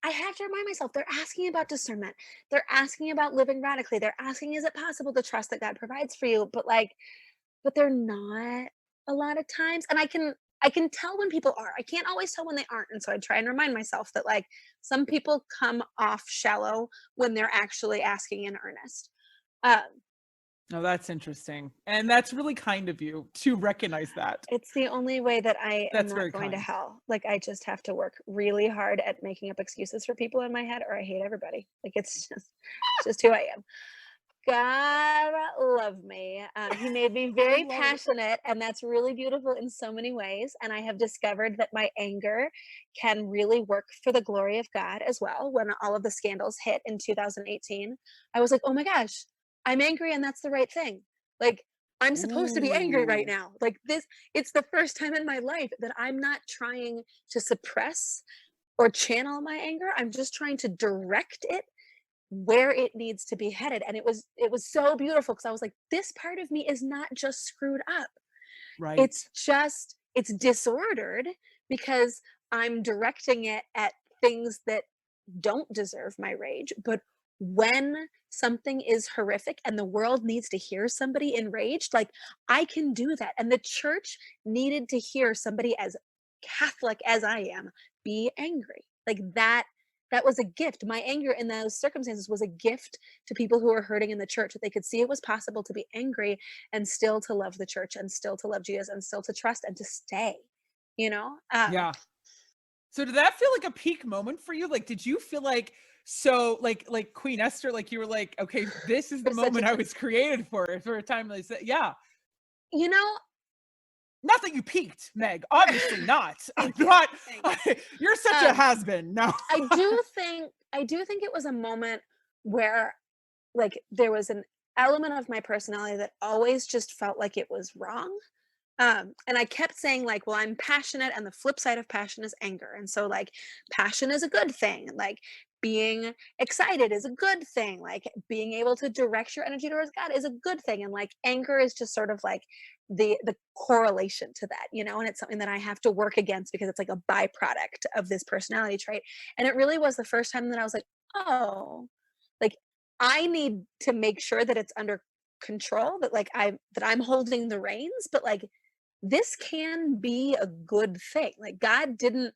Speaker 3: I have to remind myself, they're asking about discernment. They're asking about living radically. They're asking, is it possible to trust that God provides for you? But they're not a lot of times. And I can tell when people are. I can't always tell when they aren't. And so I try and remind myself that like some people come off shallow when they're actually asking in earnest. Um,
Speaker 2: No, that's interesting. And that's really kind of you to recognize that.
Speaker 3: it's the only way that I am
Speaker 2: That's
Speaker 3: not
Speaker 2: very
Speaker 3: going to
Speaker 2: kind.
Speaker 3: hell. Like I just have to work really hard at making up excuses for people in my head, or I hate everybody. Like it's just who I am. God love me. He made me very passionate, and that's really beautiful in so many ways. And I have discovered that my anger can really work for the glory of God as well. When all of the scandals hit in 2018, I was like, oh my gosh, I'm angry, and that's the right thing. Like, I'm supposed to be angry right
Speaker 2: Ooh.
Speaker 3: now. Like, it's the first time in my life that I'm not trying to suppress or channel my anger. I'm just trying to direct it where it needs to be headed. And it was so beautiful, because I was like, this part of me is not just screwed up.
Speaker 2: Right.
Speaker 3: It's disordered, because I'm directing it at things that don't deserve my rage. But when something is horrific and the world needs to hear somebody enraged, like, I can do that. And the church needed to hear somebody as Catholic as I am be angry. Like, that was a gift. My anger in those circumstances was a gift to people who were hurting in the church, that they could see it was possible to be angry and still to love the church and still to love Jesus and still to trust and to stay, you know?
Speaker 2: Yeah. So did that feel like a peak moment for you? Like, did you feel like, so like Queen Esther, like you were like, okay, this is the
Speaker 3: For such a
Speaker 2: moment I
Speaker 3: time.
Speaker 2: was created for a time like that? Yeah.
Speaker 3: You know,
Speaker 2: Not that you peaked, Meg. Obviously not. I'm
Speaker 3: thank you.
Speaker 2: not.
Speaker 3: Thank you.
Speaker 2: You're such a
Speaker 3: Um,
Speaker 2: has-been. No.
Speaker 3: I do think it was a moment where, like, there was an element of my personality that always just felt like it was wrong. And I kept saying, like, well, I'm passionate, and the flip side of passion is anger. And so, like, passion is a good thing. Like, being excited is a good thing. Like, being able to direct your energy towards God is a good thing. And like, anger is just sort of like the correlation to that, you know, and it's something that I have to work against, because it's like a byproduct of this personality trait. And it really was the first time that I was like, oh, like, I need to make sure that it's under control, that like I'm holding the reins, but like, this can be a good thing. Like, God didn't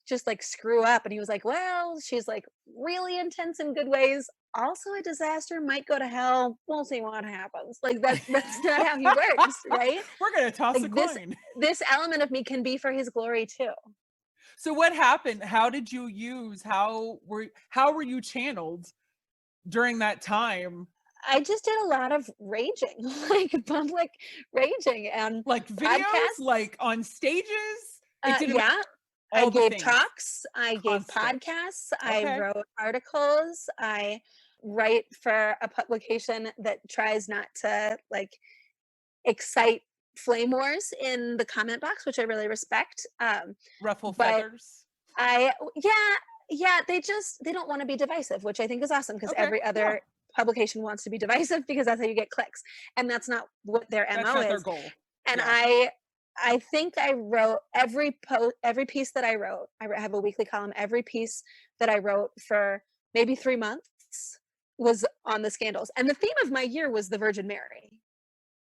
Speaker 3: just like screw up and he was like, well, she's like really intense in good ways. Also a disaster, might go to hell. We'll see what happens. Like, that's not how he works, right?
Speaker 2: We're gonna toss a
Speaker 3: Like, this
Speaker 2: coin.
Speaker 3: this element of me can be for his glory too.
Speaker 2: So what happened? How did you use? How were you channeled during that time?
Speaker 3: I just did a lot of raging, like public raging and
Speaker 2: Like videos,
Speaker 3: podcasts.
Speaker 2: like on stages? It didn't matter.
Speaker 3: Yeah, I
Speaker 2: All the
Speaker 3: gave
Speaker 2: things.
Speaker 3: talks, I gave
Speaker 2: Constant.
Speaker 3: podcasts, I
Speaker 2: Okay.
Speaker 3: wrote articles, I write for a publication that tries not to like excite flame wars in the comment box, which I really respect.
Speaker 2: Ruffle
Speaker 3: But
Speaker 2: feathers.
Speaker 3: yeah, they don't want to be divisive, which I think is awesome, because
Speaker 2: Okay.
Speaker 3: every
Speaker 2: Yeah.
Speaker 3: other publication wants to be divisive, because that's how you get clicks, and that's not what their
Speaker 2: That's
Speaker 3: MO
Speaker 2: not their
Speaker 3: is.
Speaker 2: goal.
Speaker 3: And
Speaker 2: Yeah.
Speaker 3: I think I wrote every piece that I wrote. Have a weekly column. Every piece that I wrote for maybe 3 months was on the scandals, and the theme of my year was the Virgin Mary.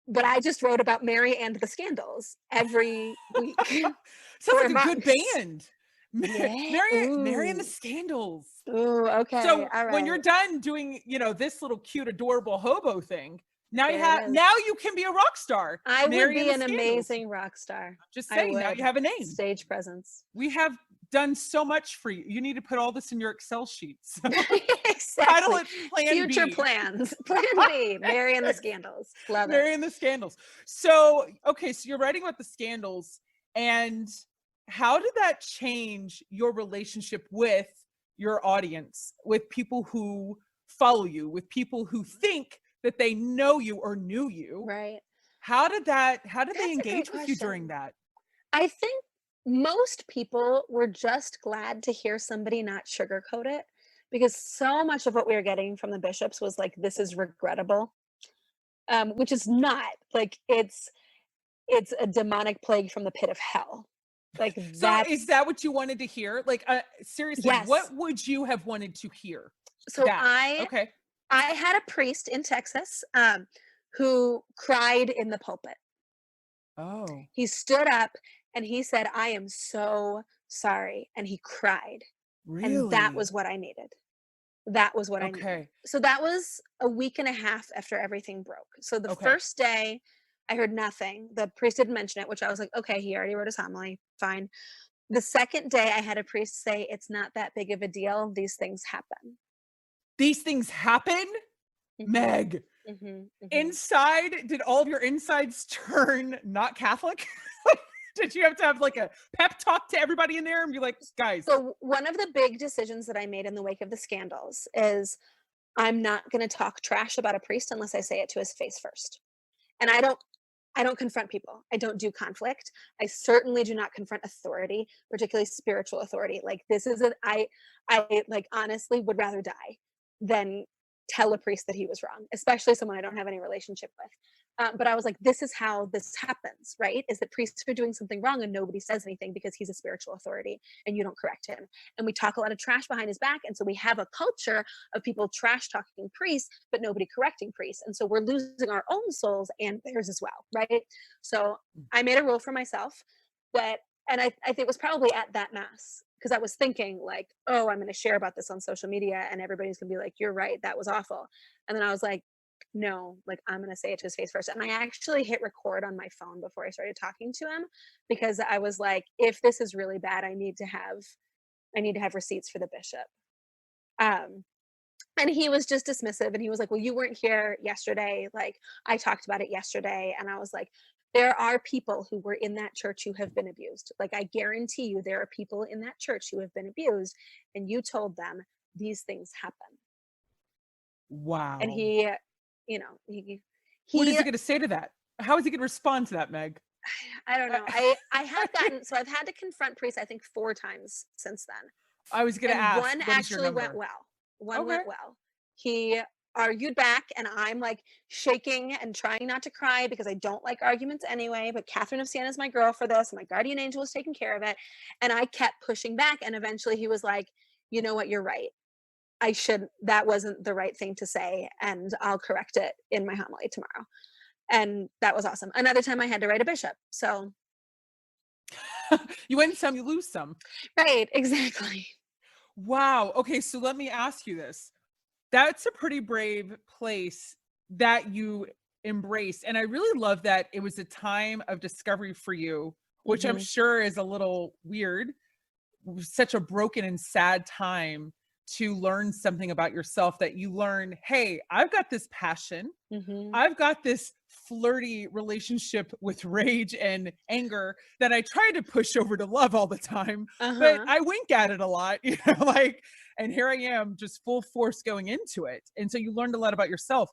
Speaker 3: But I just wrote about Mary and the scandals every week
Speaker 2: Sounds
Speaker 3: for
Speaker 2: like a good
Speaker 3: months.
Speaker 2: band.
Speaker 3: Yeah.
Speaker 2: Mary and the
Speaker 3: Ooh.
Speaker 2: Scandals.
Speaker 3: Ooh. Okay.
Speaker 2: So
Speaker 3: All
Speaker 2: when you're
Speaker 3: right.
Speaker 2: done doing, this little cute, adorable hobo thing,
Speaker 3: There it is.
Speaker 2: now you can be a rock star.
Speaker 3: I would
Speaker 2: Mary and
Speaker 3: be
Speaker 2: the
Speaker 3: an
Speaker 2: Scandals.
Speaker 3: amazing rock star.
Speaker 2: Just
Speaker 3: I
Speaker 2: saying, now
Speaker 3: would.
Speaker 2: you have a name.
Speaker 3: Stage presence.
Speaker 2: We have done so much for you. You need to put all this in your Excel sheets. Title
Speaker 3: Exactly.
Speaker 2: it Plan
Speaker 3: Future
Speaker 2: B.
Speaker 3: plans. Plan B. Mary and the Scandals. Love it.
Speaker 2: Mary and the Scandals. So, okay, so you're writing about the scandals, and how did that change your relationship with your audience, with people who follow you, with people who think that they know you or knew you?
Speaker 3: Right.
Speaker 2: How did they
Speaker 3: That's a great
Speaker 2: engage with you during
Speaker 3: question.
Speaker 2: that?
Speaker 3: I think most people were just glad to hear somebody not sugarcoat it, because so much of what we were getting from the bishops was like, this is regrettable, which is not. Like, it's a demonic plague from the pit of hell. Like,
Speaker 2: So is
Speaker 3: that's
Speaker 2: that what you wanted to hear? Like, seriously,
Speaker 3: yes.
Speaker 2: what would you have wanted to hear?
Speaker 3: So
Speaker 2: That. Okay.
Speaker 3: I had a priest in Texas who cried in the pulpit.
Speaker 2: Oh,
Speaker 3: He stood up and he said, I am so sorry. And he cried. And that
Speaker 2: really?
Speaker 3: was what I needed. That was what I needed.
Speaker 2: Okay.
Speaker 3: So that was a week and a half after everything broke. So the
Speaker 2: Okay.
Speaker 3: first day, I heard nothing. The priest didn't mention it, which I was like, okay, he already wrote his homily. Fine. The second day, I had a priest say, it's not that big of a deal. These things happen.
Speaker 2: These things happen?
Speaker 3: Mhm.
Speaker 2: Meg, Inside, did all of your insides turn not Catholic? Did you have to have like a pep talk to everybody in there and be like, guys?
Speaker 3: So one of the big decisions that I made in the wake of the scandals is I'm not going to talk trash about a priest unless I say it to his face first. And I don't confront people. I don't do conflict. I certainly do not confront authority, particularly spiritual authority. Like this is I like honestly would rather die than tell a priest that he was wrong, especially someone I don't have any relationship with. But I was like, this is how this happens, right? Is that priests are doing something wrong and nobody says anything because he's a spiritual authority and you don't correct him. And we talk a lot of trash behind his back. And so we have a culture of people trash talking priests, but nobody correcting priests. And so we're losing our own souls and theirs as well, right? So I made a rule for myself that, and I think it was probably at that mass because I was thinking like, oh, I'm going to share about this on social media and everybody's going to be like, you're right, that was awful. And then I was like, no, like I'm going to say it to his face first. And I actually hit record on my phone before I started talking to him because I was like, if this is really bad, I need to have receipts for the bishop. And he was just dismissive and he was like, well, you weren't here yesterday. Like I talked about it yesterday. And I was like, there are people who were in that church who have been abused. Like I guarantee you there are people in that church who have been abused and you told them these things happen.
Speaker 2: Wow.
Speaker 3: And he, you know,
Speaker 2: what is he going to say to that? How is he going to respond to that, Meg?
Speaker 3: I don't know. I have gotten, so I've had to confront priests, I think 4 times since then.
Speaker 2: I was going to ask.
Speaker 3: One actually went well. One went well. He argued back and I'm like shaking and trying not to cry because I don't like arguments anyway, but Catherine of Siena is my girl for this. And my guardian angel was taking care of it. And I kept pushing back. And eventually he was like, you know what, you're right. That wasn't the right thing to say. And I'll correct it in my homily tomorrow. And that was awesome. Another time I had to write a bishop. So
Speaker 2: you win some, you lose some.
Speaker 3: Right, exactly.
Speaker 2: Wow. Okay. So let me ask you this. That's a pretty brave place that you embraced. And I really love that it was a time of discovery for you, which I'm sure is a little weird. It was such a broken and sad time to learn something about yourself that you learn, hey, I've got this passion. I've got this flirty relationship with rage and anger that I try to push over to love all the time, but I wink at it a lot, you know, like, and here I am just full force going into it. And so you learned a lot about yourself.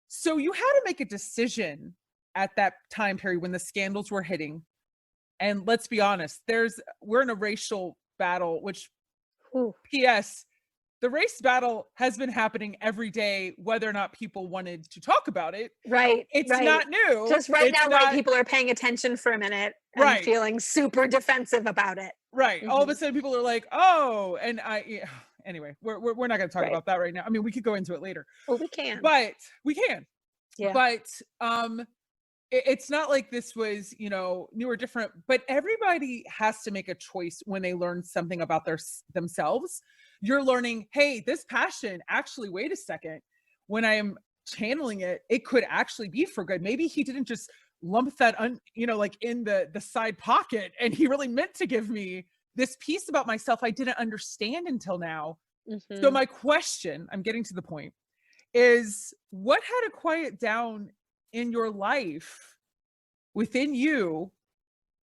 Speaker 2: So you had to make a decision at that time period when the scandals were hitting. And let's be honest, we're in a racial battle, which P.S. the race battle has been happening every day, whether or not people wanted to talk about it.
Speaker 3: Right.
Speaker 2: It's not new.
Speaker 3: Just now, white people are paying attention for a minute and feeling super defensive about it.
Speaker 2: Right. All of a sudden people are like, oh, and anyway, we're not going to talk about that right now. I mean, we could go into it later.
Speaker 3: Well, we can.
Speaker 2: But we can.
Speaker 3: Yeah.
Speaker 2: But it's not like this was, you know, new or different, but everybody has to make a choice when they learn something about themselves. You're learning, hey, this passion, actually, wait a second, when I am channeling it, it could actually be for good. Maybe he didn't just lump that, like in the side pocket, and he really meant to give me this piece about myself I didn't understand until now. So my question, I'm getting to the point, is what had to quiet down in your life within you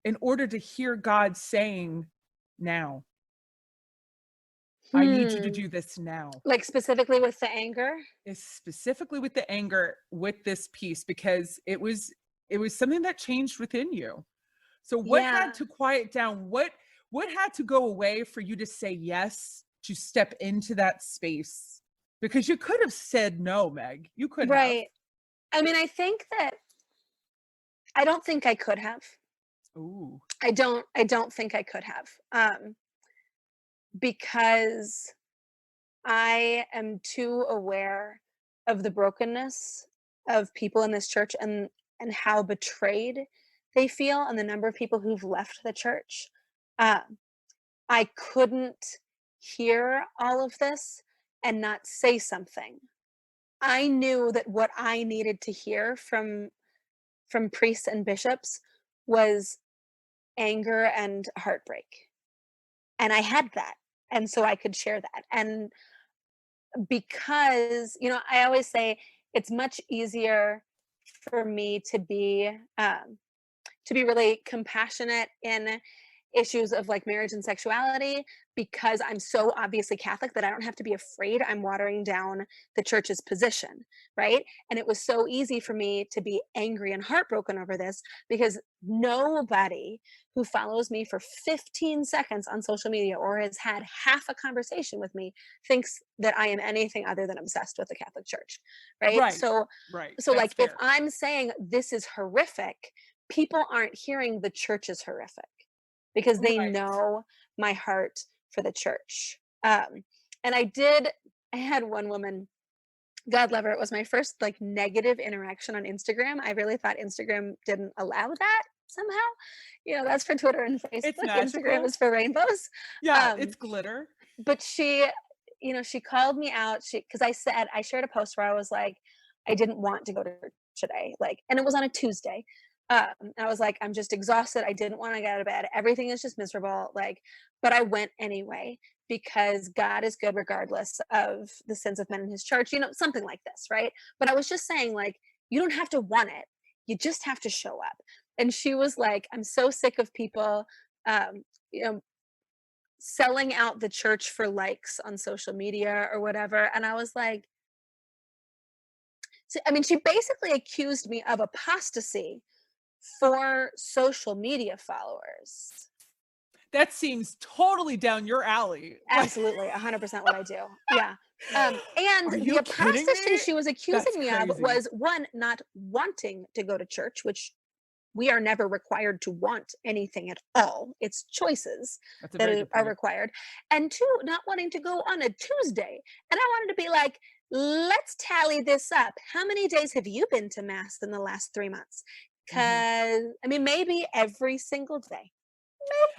Speaker 2: in order to hear God saying now? I need you to do this now.
Speaker 3: Like specifically with the anger?
Speaker 2: Specifically with the anger, with this piece, because it was something that changed within you. So what had to quiet down? What had to go away for you to say yes, to step into that space? Because you could have said no, Meg. You could have.
Speaker 3: Right. I mean, I don't think I could have.
Speaker 2: Ooh.
Speaker 3: I don't think I could have. Because I am too aware of the brokenness of people in this church and how betrayed they feel and the number of people who've left the church. I couldn't hear all of this and not say something. I knew that what I needed to hear from priests and bishops was anger and heartbreak. And I had that. And so I could share that. And because, I always say, it's much easier for me to be really compassionate in issues of like marriage and sexuality because I'm so obviously Catholic that I don't have to be afraid I'm watering down the church's position, right? And it was so easy for me to be angry and heartbroken over this because nobody who follows me for 15 seconds on social media or has had half a conversation with me thinks that I am anything other than obsessed with the Catholic Church, right?
Speaker 2: Right.
Speaker 3: So
Speaker 2: Right.
Speaker 3: so
Speaker 2: That's
Speaker 3: like if
Speaker 2: fair.
Speaker 3: I'm saying this is horrific, people aren't hearing the church is horrific because they
Speaker 2: Right.
Speaker 3: know my heart for the church. And I had one woman, God love her, it was my first like negative interaction on Instagram. I really thought Instagram didn't allow that somehow. You know, that's for Twitter and
Speaker 2: It's
Speaker 3: Facebook. Instagram
Speaker 2: magical.
Speaker 3: is for rainbows.
Speaker 2: Yeah,
Speaker 3: Um,
Speaker 2: it's glitter.
Speaker 3: but she, you know, she called me out. Because I shared a post where I was like, I didn't want to go to church today. Like, and it was on a Tuesday. I was like, I'm just exhausted. I didn't want to get out of bed. Everything is just miserable. Like, but I went anyway because God is good regardless of the sins of men in his church, you know, something like this, right? But I was just saying, like, you don't have to want it. You just have to show up. And she was like, I'm so sick of people, you know, selling out the church for likes on social media or whatever. And I was like, so, I mean, she basically accused me of apostasy for social media followers.
Speaker 2: That seems totally down your alley. Like,
Speaker 3: Absolutely, 100% what I do. Yeah. And
Speaker 2: are
Speaker 3: the
Speaker 2: you kidding
Speaker 3: apostasy
Speaker 2: me?
Speaker 3: she was
Speaker 2: That's
Speaker 3: accusing me of
Speaker 2: crazy.
Speaker 3: was one, not wanting to go to church, which we are never required to want anything at all. It's choices
Speaker 2: That's a
Speaker 3: that
Speaker 2: very good
Speaker 3: are
Speaker 2: point.
Speaker 3: required. And two, not wanting to go on a Tuesday. And I wanted to be like, let's tally this up. How many days have you been to mass in the last 3 months?
Speaker 2: Mhm.
Speaker 3: Because, I mean, maybe every single day.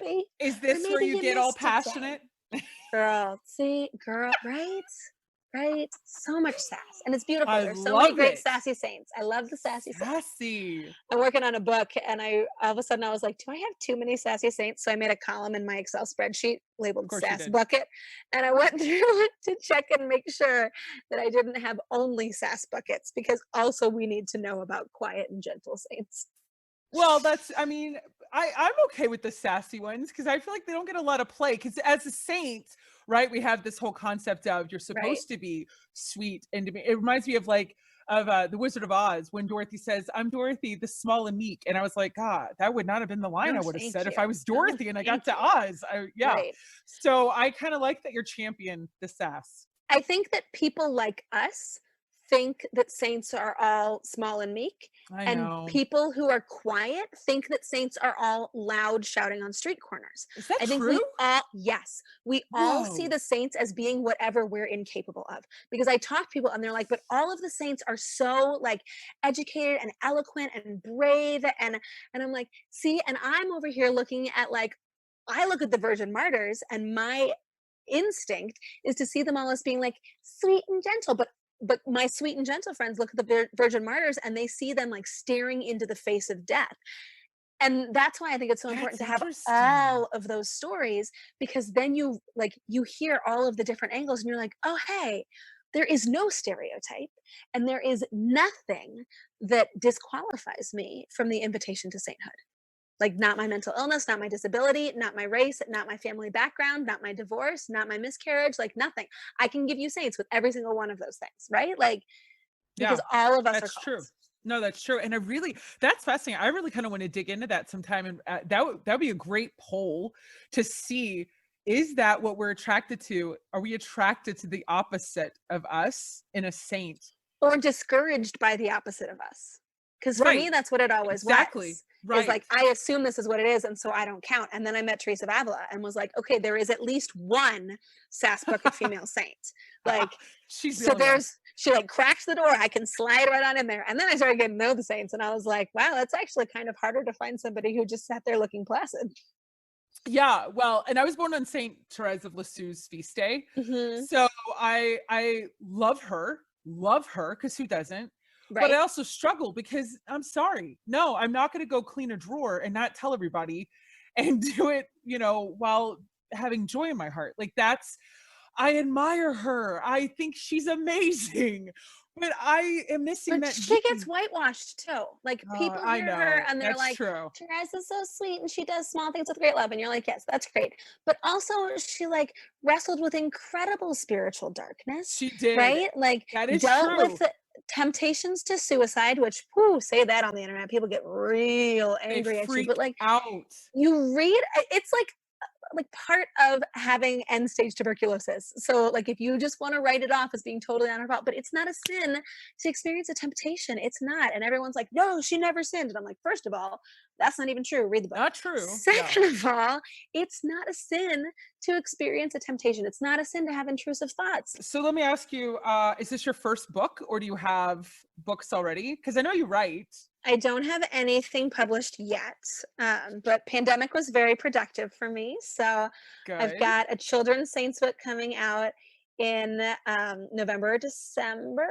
Speaker 3: Maybe.
Speaker 2: Is
Speaker 3: Or
Speaker 2: this where
Speaker 3: maybe
Speaker 2: you
Speaker 3: you
Speaker 2: get all
Speaker 3: missed a day.
Speaker 2: passionate?
Speaker 3: Girl, see, girl, right? Right? So much sass. And it's beautiful.
Speaker 2: I
Speaker 3: There's so many
Speaker 2: love
Speaker 3: great
Speaker 2: it.
Speaker 3: sassy saints. I love the sassy saints.
Speaker 2: Sassy.
Speaker 3: I'm working on a book and I all of a sudden I was like, do I have too many sassy saints? So I made a column in my Excel spreadsheet
Speaker 2: Of
Speaker 3: labeled
Speaker 2: course you
Speaker 3: Sass
Speaker 2: did.
Speaker 3: Bucket. And I went through it to check and make sure that I didn't have only sass buckets because also we need to know about quiet and gentle saints.
Speaker 2: Well, I mean, I'm okay with the sassy ones because I feel like they don't get a lot of play. Because as a saint, right, we have this whole concept of you're
Speaker 3: Right.
Speaker 2: supposed to be sweet and it reminds me of like of the Wizard of Oz when Dorothy says, "I'm Dorothy, the small and meek," and I was like, God, that would not have been the line
Speaker 3: No,
Speaker 2: I would have
Speaker 3: thank
Speaker 2: said
Speaker 3: you.
Speaker 2: if I was
Speaker 3: No,
Speaker 2: Dorothy and I got
Speaker 3: thank
Speaker 2: to
Speaker 3: you.
Speaker 2: Oz. Yeah.
Speaker 3: Right.
Speaker 2: So I kind of like that you're champion the sass.
Speaker 3: I think that people like us think that saints are all small and meek,
Speaker 2: I
Speaker 3: and
Speaker 2: know.
Speaker 3: people who are quiet think that saints are all loud shouting on street corners.
Speaker 2: Is that
Speaker 3: I think
Speaker 2: true?
Speaker 3: we all, yes, we all see
Speaker 2: Whoa.
Speaker 3: the saints as being whatever we're incapable of. Because I talk to people and they're like, but all of the saints are so like educated and eloquent and brave and I'm like, see, and I'm over here looking at like I look at the Virgin Martyrs and my instinct is to see them all as being like sweet and gentle, but my sweet and gentle friends look at the Virgin Martyrs and they see them like staring into the face of death. And that's why I think it's so important
Speaker 2: That's
Speaker 3: to have
Speaker 2: interesting.
Speaker 3: all of those stories because then you hear all of the different angles and you're like, oh hey, there is no stereotype and there is nothing that disqualifies me from the invitation to sainthood. Like, not my mental illness, not my disability, not my race, not my family background, not my divorce, not my miscarriage, like nothing. I can give you saints with every single one of those things, right? Like,
Speaker 2: Yeah,
Speaker 3: because all of us are
Speaker 2: that's
Speaker 3: called.
Speaker 2: true. No, that's true. And that's fascinating. I really kind of want to dig into that sometime. And that would be a great poll to see, is that what we're attracted to? Are we attracted to the opposite of us in a saint?
Speaker 3: Or discouraged by the opposite of us. Because for me,
Speaker 2: Right.
Speaker 3: that's what it always
Speaker 2: Exactly.
Speaker 3: was. Is
Speaker 2: Right.
Speaker 3: like, I assume this is what it is, and so I don't count. And then I met Teresa of Avila and was like, okay, there is at least one sass bucket female saint. Like,
Speaker 2: She's the
Speaker 3: so
Speaker 2: only one.
Speaker 3: she like cracks the door, I can slide right on in there. And then I started getting to know the saints, and I was like, wow, that's actually kind of harder to find somebody who just sat there looking placid.
Speaker 2: Yeah, well, and I was born on Saint Therese of Lisieux's feast day.
Speaker 3: Hmm.
Speaker 2: So I love her, because who doesn't? But I
Speaker 3: Right.
Speaker 2: also struggle because I'm sorry. No, I'm not going to go clean a drawer and not tell everybody and do it, while having joy in my heart. Like I admire her. I think she's amazing. But I am missing
Speaker 3: But
Speaker 2: that
Speaker 3: she gets
Speaker 2: gene.
Speaker 3: whitewashed too. Like people
Speaker 2: I
Speaker 3: hear her
Speaker 2: know.
Speaker 3: and they're
Speaker 2: That's
Speaker 3: like,
Speaker 2: true.
Speaker 3: Therese is so sweet and she does small things with great love. And you're like, yes, that's great. But also she like wrestled with incredible spiritual darkness,
Speaker 2: She did.
Speaker 3: right? Like
Speaker 2: That is
Speaker 3: dealt with
Speaker 2: true.
Speaker 3: the temptations to suicide, which whoo, say that on the internet. People get real
Speaker 2: They
Speaker 3: angry at you. But
Speaker 2: freak
Speaker 3: like
Speaker 2: out.
Speaker 3: you read it's like part of having end stage tuberculosis. So like if you just want to write it off as being totally on her fault, but it's not a sin to experience a temptation. It's not. And everyone's like, no, she never sinned. And I'm like, first of all, that's not even true. Read the book.
Speaker 2: Not true. No.
Speaker 3: Second of all, it's not a sin to experience a temptation. It's not a sin to have intrusive thoughts.
Speaker 2: So let me ask you, is this your first book or do you have books already? Because I know you write.
Speaker 3: I don't have anything published yet, but pandemic was very productive for me. So I've
Speaker 2: Good.
Speaker 3: got a children's saints book coming out in November or December.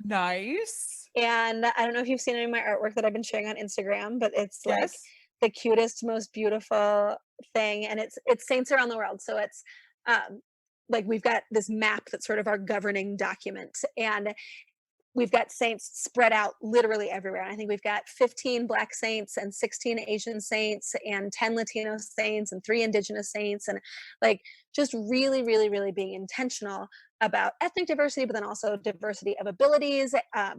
Speaker 2: Nice.
Speaker 3: And I don't know if you've seen any of my artwork that I've been sharing on Instagram, but it's like
Speaker 2: Yes.
Speaker 3: the cutest, most beautiful thing. And it's saints around the world. So it's like we've got this map that's sort of our governing document. And we've got saints spread out literally everywhere. And I think we've got 15 Black saints and 16 Asian saints and 10 Latino saints and 3 Indigenous saints. And like just really, really, really being intentional about ethnic diversity, but then also diversity of abilities,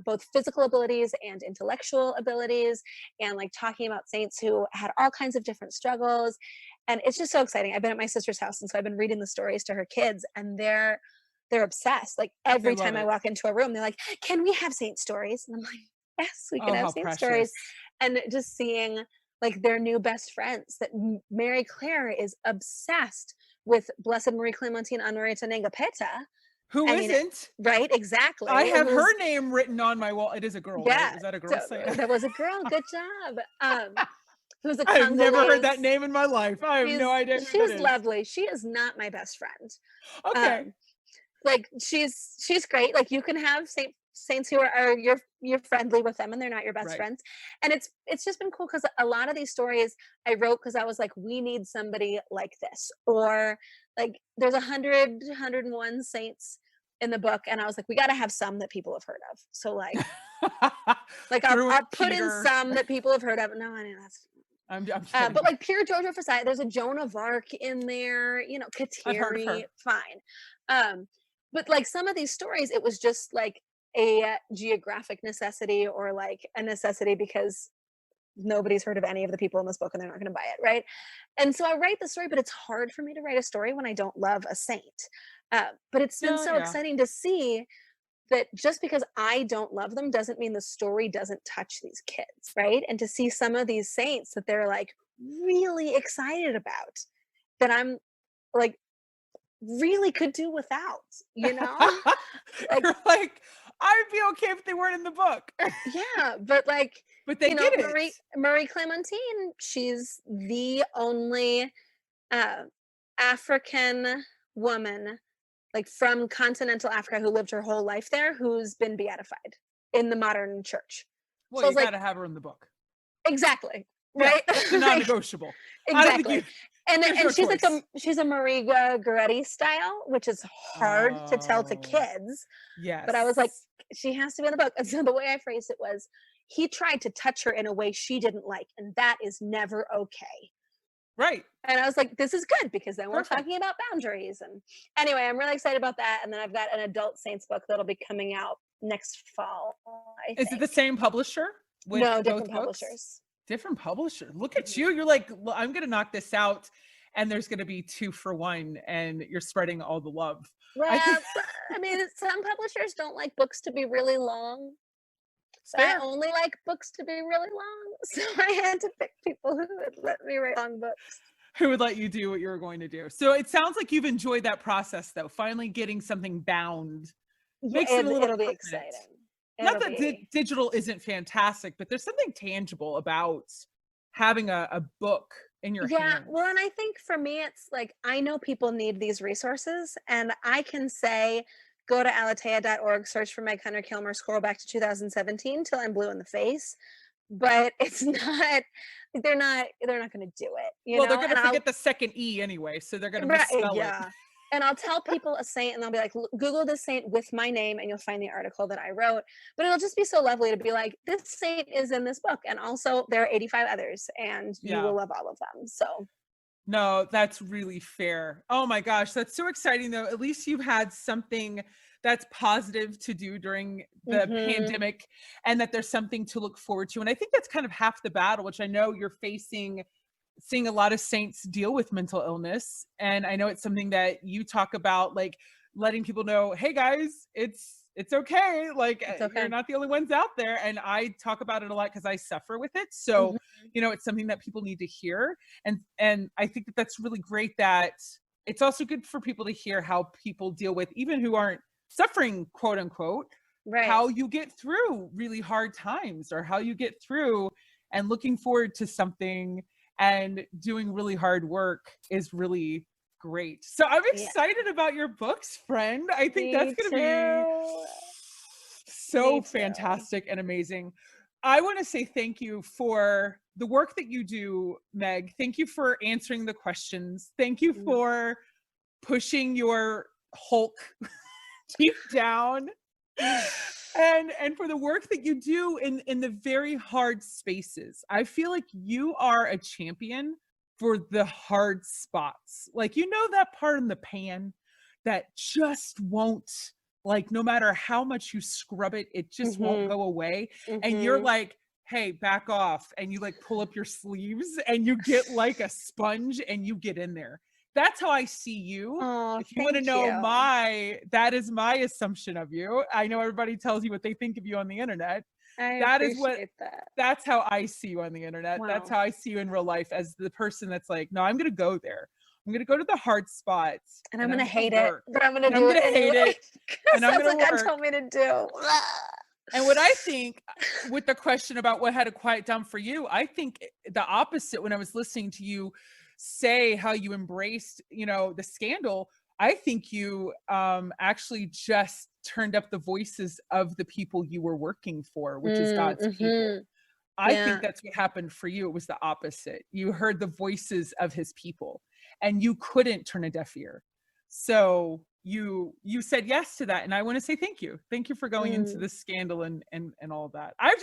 Speaker 3: both physical abilities and intellectual abilities, and like talking about saints who had all kinds of different struggles. And it's just so exciting. I've been at my sister's house, and so I've been reading the stories to her kids, and they're obsessed. Like every
Speaker 2: love
Speaker 3: time I
Speaker 2: it.
Speaker 3: walk into a room, they're like, "Can we have saint stories?" And I'm like, "Yes, we can
Speaker 2: Oh,
Speaker 3: have
Speaker 2: how
Speaker 3: saint stories."
Speaker 2: precious.
Speaker 3: And just seeing like their new best friends. That Mary Claire is obsessed with Blessed Marie Clementine Honorata Negapeta.
Speaker 2: Who
Speaker 3: I mean,
Speaker 2: isn't?
Speaker 3: right? Exactly.
Speaker 2: I have
Speaker 3: Who's-
Speaker 2: her name written on my wall. It is a girl, right?
Speaker 3: Yeah,
Speaker 2: Is that a girl
Speaker 3: so
Speaker 2: saint?
Speaker 3: that was a girl. Good job. Who's a
Speaker 2: I've never heard that
Speaker 3: Congolese.
Speaker 2: name in my life. I have no idea who that
Speaker 3: She's
Speaker 2: is.
Speaker 3: lovely. She is not my best friend.
Speaker 2: Okay.
Speaker 3: Like she's great. Like you can have saints who are you're friendly with them and they're not your best
Speaker 2: Right.
Speaker 3: friends. And it's just been cool because a lot of these stories I wrote because I was like, we need somebody like this. Or like there's 101 saints in the book, and I was like, we got to have some that people have heard of. So like I'll put in some that people have heard of. No, I know that's
Speaker 2: I'm kidding.
Speaker 3: but like pure Jojo for sight, there's a Joan of Arc in there, you know,
Speaker 2: I've heard of her.
Speaker 3: Kateri, fine. But like some of these stories, it was just like a geographic necessity or like a necessity because nobody's heard of any of the people in this book and they're not going to buy it, right? And so I write the story, but it's hard for me to write a story when I don't love a saint. But it's been so exciting to see that just because I don't love them doesn't mean the story doesn't touch these kids, right? And to see some of these saints that they're like really excited about that I'm like really could do without, you know? Like,
Speaker 2: You're like, I would be okay if they weren't in the book.
Speaker 3: yeah, but like,
Speaker 2: But they
Speaker 3: you know,
Speaker 2: get it.
Speaker 3: Marie Clementine, she's the only African woman like from continental Africa who lived her whole life there who's been beatified in the modern church.
Speaker 2: Well,
Speaker 3: So I
Speaker 2: you
Speaker 3: was
Speaker 2: got to
Speaker 3: like,
Speaker 2: have her in the book.
Speaker 3: exactly,
Speaker 2: Yeah,
Speaker 3: right?
Speaker 2: it's a
Speaker 3: Like,
Speaker 2: non-negotiable.
Speaker 3: exactly. And
Speaker 2: there's no
Speaker 3: she's like
Speaker 2: choice.
Speaker 3: she's a Mariga Goretti style, which is hard to tell to
Speaker 2: Oh,
Speaker 3: kids.
Speaker 2: yes.
Speaker 3: But I was like, she has to be in the book. And so the way I phrased it was, he tried to touch her in a way she didn't like, and that is never okay.
Speaker 2: Right.
Speaker 3: And I was like, this is good because then we're
Speaker 2: Perfect.
Speaker 3: talking about boundaries. And anyway, I'm really excited about that. And then I've got an adult saints book that'll be coming out next fall.
Speaker 2: Is it the same publisher? With
Speaker 3: No,
Speaker 2: both
Speaker 3: different
Speaker 2: books?
Speaker 3: publishers.
Speaker 2: Different publisher. Look at you. You're like, I'm going to knock this out. And there's going to be 2 for 1. And you're spreading all the love.
Speaker 3: Well, I mean, some publishers don't like books to be really long. So I only like books to be really long. So I had to pick people who would let me write long books.
Speaker 2: Who would let you do what you were going to do. So it sounds like you've enjoyed that process, though. Finally getting something bound.
Speaker 3: Yeah, it'll be exciting.
Speaker 2: Not that digital isn't fantastic, but there's something tangible about having a book in your hand.
Speaker 3: Well, and I think for me, it's like, I know people need these resources, and I can say, go to alatea.org, search for Meg Hunter-Kilmer, scroll back to 2017 till I'm blue in the face. But it's not, they're not going to do it.
Speaker 2: Well, they're going to forget the second E anyway, so they're going to misspell it.
Speaker 3: And I'll tell people a saint and they'll be like, Google this saint with my name and you'll find the article that I wrote. But it'll just be so lovely to be like, this saint is in this book. And also there are 85 others and you will love all of them. So
Speaker 2: no, that's really fair. Oh my gosh, that's so exciting though. At least you've had something that's positive to do during the pandemic, and that there's something to look forward to. And I think that's kind of half the battle, which I know you're seeing a lot of saints deal with mental illness. And I know it's something that you talk about, like letting people know, hey guys, it's okay. Like
Speaker 3: it's okay.
Speaker 2: You're not the only ones out there. And I talk about it a lot because I suffer with it. So, you know, it's something that people need to hear. And I think that that's really great, that it's also good for people to hear how people deal with, even who aren't suffering, quote unquote, how you get through really hard times, or how you get through and looking forward to something and doing really hard work is really great. So I'm excited about your books, friend. I think that's going to be so fantastic and amazing. I want to say thank you for the work that you do, Meg. Thank you for answering the questions. Thank you for pushing your Hulk deep down. And for the work that you do in the very hard spaces. I feel like you are a champion for the hard spots. Like, you know, that part in the pan that just won't, like, no matter how much you scrub it, it just won't go away. And you're like, hey, back off. And you like pull up your sleeves and you get like a sponge and you get in there. That's how I see you. If you want to know that is my assumption of you. I know everybody tells you what they think of you on the internet. That's how I see you on the internet. Wow. That's how I see you in real life, as the person that's like, no, I'm going to go there. I'm going to go to the hard spots.
Speaker 3: And I'm going to hate it, but I'm going to do it anyway. And I'm going to work. God told me to do.
Speaker 2: And what I think with the question about what had to quiet down for you, I think the opposite. When I was listening to you say how you embraced, you know, the scandal, I think you actually just turned up the voices of the people you were working for, which is God's people. I think that's what happened for you. It was the opposite. You heard the voices of his people and you couldn't turn a deaf ear. So you said yes to that. And I want to say thank you. Thank you for going into this scandal and all of that. I'm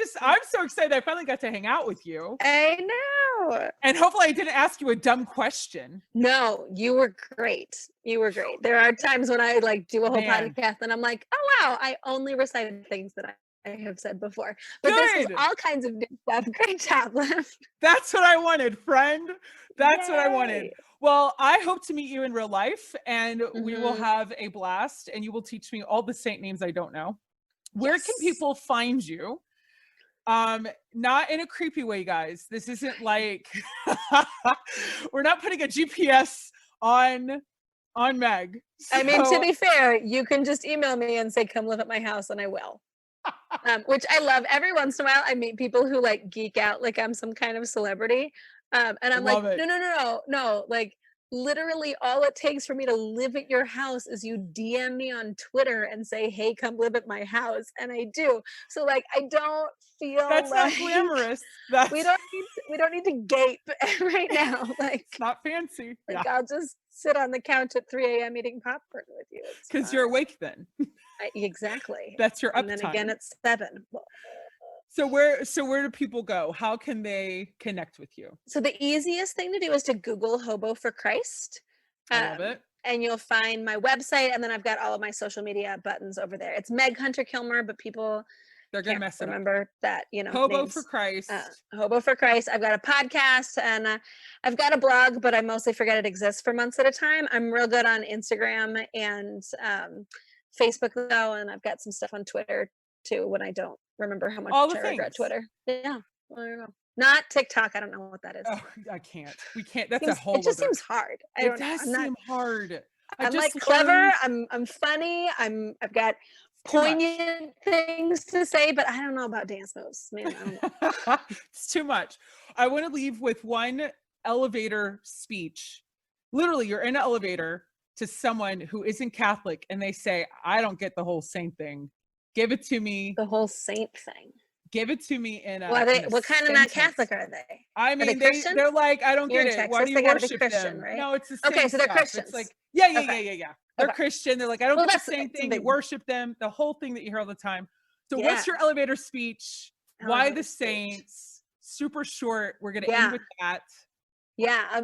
Speaker 2: so excited I finally got to hang out with you.
Speaker 3: I know.
Speaker 2: And hopefully I didn't ask you a dumb question.
Speaker 3: No, you were great. You were great. There are times when I like do a whole podcast and I'm like, oh wow, I only recited things that I have said before. But this was all kinds of new stuff. Great job, Liv.
Speaker 2: That's what I wanted, friend. That's what I wanted. Well, I hope to meet you in real life, and we will have a blast, and you will teach me all the saint names I don't know. Where can people find you? Not in a creepy way, guys. This isn't like we're not putting a GPS on Meg.
Speaker 3: So, I mean, to be fair, you can just email me and say, come live at my house, and I will. Which I love. Every once in a while, I meet people who like geek out like I'm some kind of celebrity. And I'm like, no. Like, literally all it takes for me to live at your house is you DM me on Twitter and say, hey, come live at my house. And I do. So like, I don't feel
Speaker 2: that's like not glamorous.
Speaker 3: We don't need to gape right now. Like,
Speaker 2: it's not fancy.
Speaker 3: Like, I'll just sit on the couch at 3 a.m. eating popcorn with you.
Speaker 2: Because you're awake then.
Speaker 3: Exactly.
Speaker 2: That's your up
Speaker 3: And then
Speaker 2: time.
Speaker 3: again at 7.
Speaker 2: So where do people go? How can they connect with you?
Speaker 3: So the easiest thing to do is to Google Hobo for Christ.
Speaker 2: I love it.
Speaker 3: And you'll find my website, and then I've got all of my social media buttons over there. It's Meg Hunter-Kilmer, but people
Speaker 2: they're gonna mess it up.
Speaker 3: Remember that, you know.
Speaker 2: Hobo
Speaker 3: names.
Speaker 2: For Christ.
Speaker 3: Hobo for Christ. I've got a podcast and I've got a blog, but I mostly forget it exists for months at a time. I'm real good on Instagram and Facebook though, and I've got some stuff on Twitter too when I don't remember how much I regret Twitter. Yeah. Well, I don't know. Not TikTok. I don't know what that is.
Speaker 2: Oh, I can't. We can't. That's a whole.
Speaker 3: It just seems hard.
Speaker 2: It does seem hard.
Speaker 3: I'm like clever. I'm funny. I've got poignant things to say, but I don't know about dance moves. Man, I don't know.
Speaker 2: It's too much. I want to leave with one elevator speech. Literally, you're in an elevator to someone who isn't Catholic, and they say, "I don't get the whole saint thing. Give it to me."
Speaker 3: The whole saint thing.
Speaker 2: Give it to me in a.
Speaker 3: Well,
Speaker 2: in a
Speaker 3: what kind of not
Speaker 2: sentence.
Speaker 3: Catholic are they?
Speaker 2: I
Speaker 3: Are they
Speaker 2: mean,
Speaker 3: Christian?
Speaker 2: they're like, I don't
Speaker 3: You're
Speaker 2: get
Speaker 3: in
Speaker 2: it. Why
Speaker 3: Texas,
Speaker 2: do
Speaker 3: they
Speaker 2: you
Speaker 3: gotta be
Speaker 2: worship
Speaker 3: Christian,
Speaker 2: them?
Speaker 3: right?
Speaker 2: No, it's the same
Speaker 3: Okay, so they're
Speaker 2: stuff.
Speaker 3: Christians.
Speaker 2: It's like, yeah.
Speaker 3: Okay.
Speaker 2: They're
Speaker 3: Okay.
Speaker 2: Christian. They're like, I don't
Speaker 3: Well,
Speaker 2: get the
Speaker 3: that's
Speaker 2: same thing. You
Speaker 3: big-
Speaker 2: worship them. The whole thing that you hear all the time. So
Speaker 3: Yeah.
Speaker 2: what's your elevator speech? Why
Speaker 3: Elevator
Speaker 2: the
Speaker 3: speech.
Speaker 2: saints? Super short. We're going to
Speaker 3: Yeah.
Speaker 2: end with that.
Speaker 3: Yeah.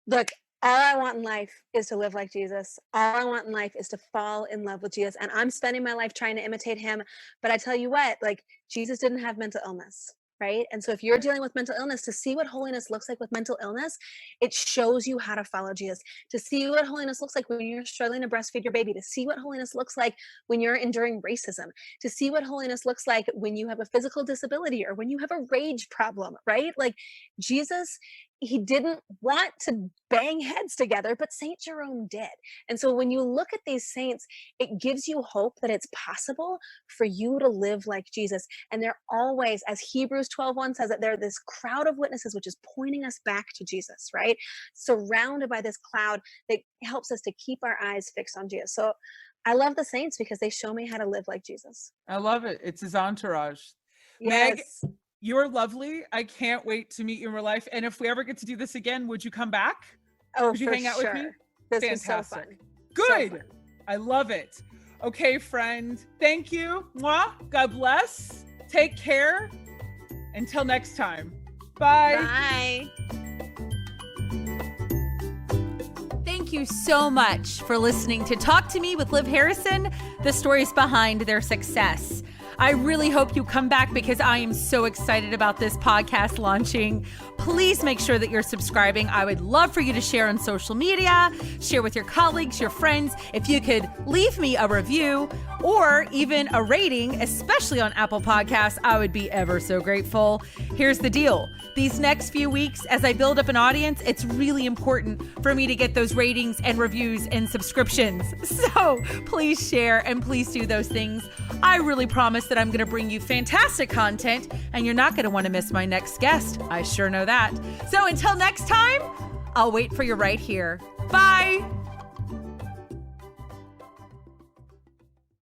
Speaker 3: Look, all I want in life is to live like Jesus. All I want in life is to fall in love with Jesus. And I'm spending my life trying to imitate him. But I tell you what, like, Jesus didn't have mental illness, right? And so if you're dealing with mental illness, to see what holiness looks like with mental illness, it shows you how to follow Jesus. To see what holiness looks like when you're struggling to breastfeed your baby, to see what holiness looks like when you're enduring racism, to see what holiness looks like when you have a physical disability or when you have a rage problem, right? Like, Jesus, he didn't want to bang heads together, but Saint Jerome did. And so when you look at these saints, it gives you hope that it's possible for you to live like Jesus. And they're always, as Hebrews 12:1 says, that they're this crowd of witnesses, which is pointing us back to Jesus, right? Surrounded by this cloud that helps us to keep our eyes fixed on Jesus. So I love the saints because they show me how to live like Jesus.
Speaker 2: I love it. It's his entourage.
Speaker 3: Yes.
Speaker 2: Meg, you're lovely. I can't wait to meet you in real life. And if we ever get to do this again, would you come back?
Speaker 3: Oh,
Speaker 2: Would you
Speaker 3: for
Speaker 2: hang out
Speaker 3: sure.
Speaker 2: with me?
Speaker 3: This was so
Speaker 2: Fantastic.
Speaker 3: fun.
Speaker 2: Good.
Speaker 3: So fun.
Speaker 2: I love it. Okay, friend. Thank you. Mwah. God bless. Take care. Until next time. Bye.
Speaker 3: Bye.
Speaker 1: Thank you so much for listening to Talk to Me with Liv Harrison, the stories behind their success. I really hope you come back because I am so excited about this podcast launching. Please make sure that you're subscribing. I would love for you to share on social media, share with your colleagues, your friends. If you could leave me a review or even a rating, especially on Apple Podcasts, I would be ever so grateful. Here's the deal. These next few weeks, as I build up an audience, it's really important for me to get those ratings and reviews and subscriptions. So please share and please do those things. I really promise that I'm going to bring you fantastic content and you're not going to want to miss my next guest. I sure know that. So until next time, I'll wait for you right here. Bye.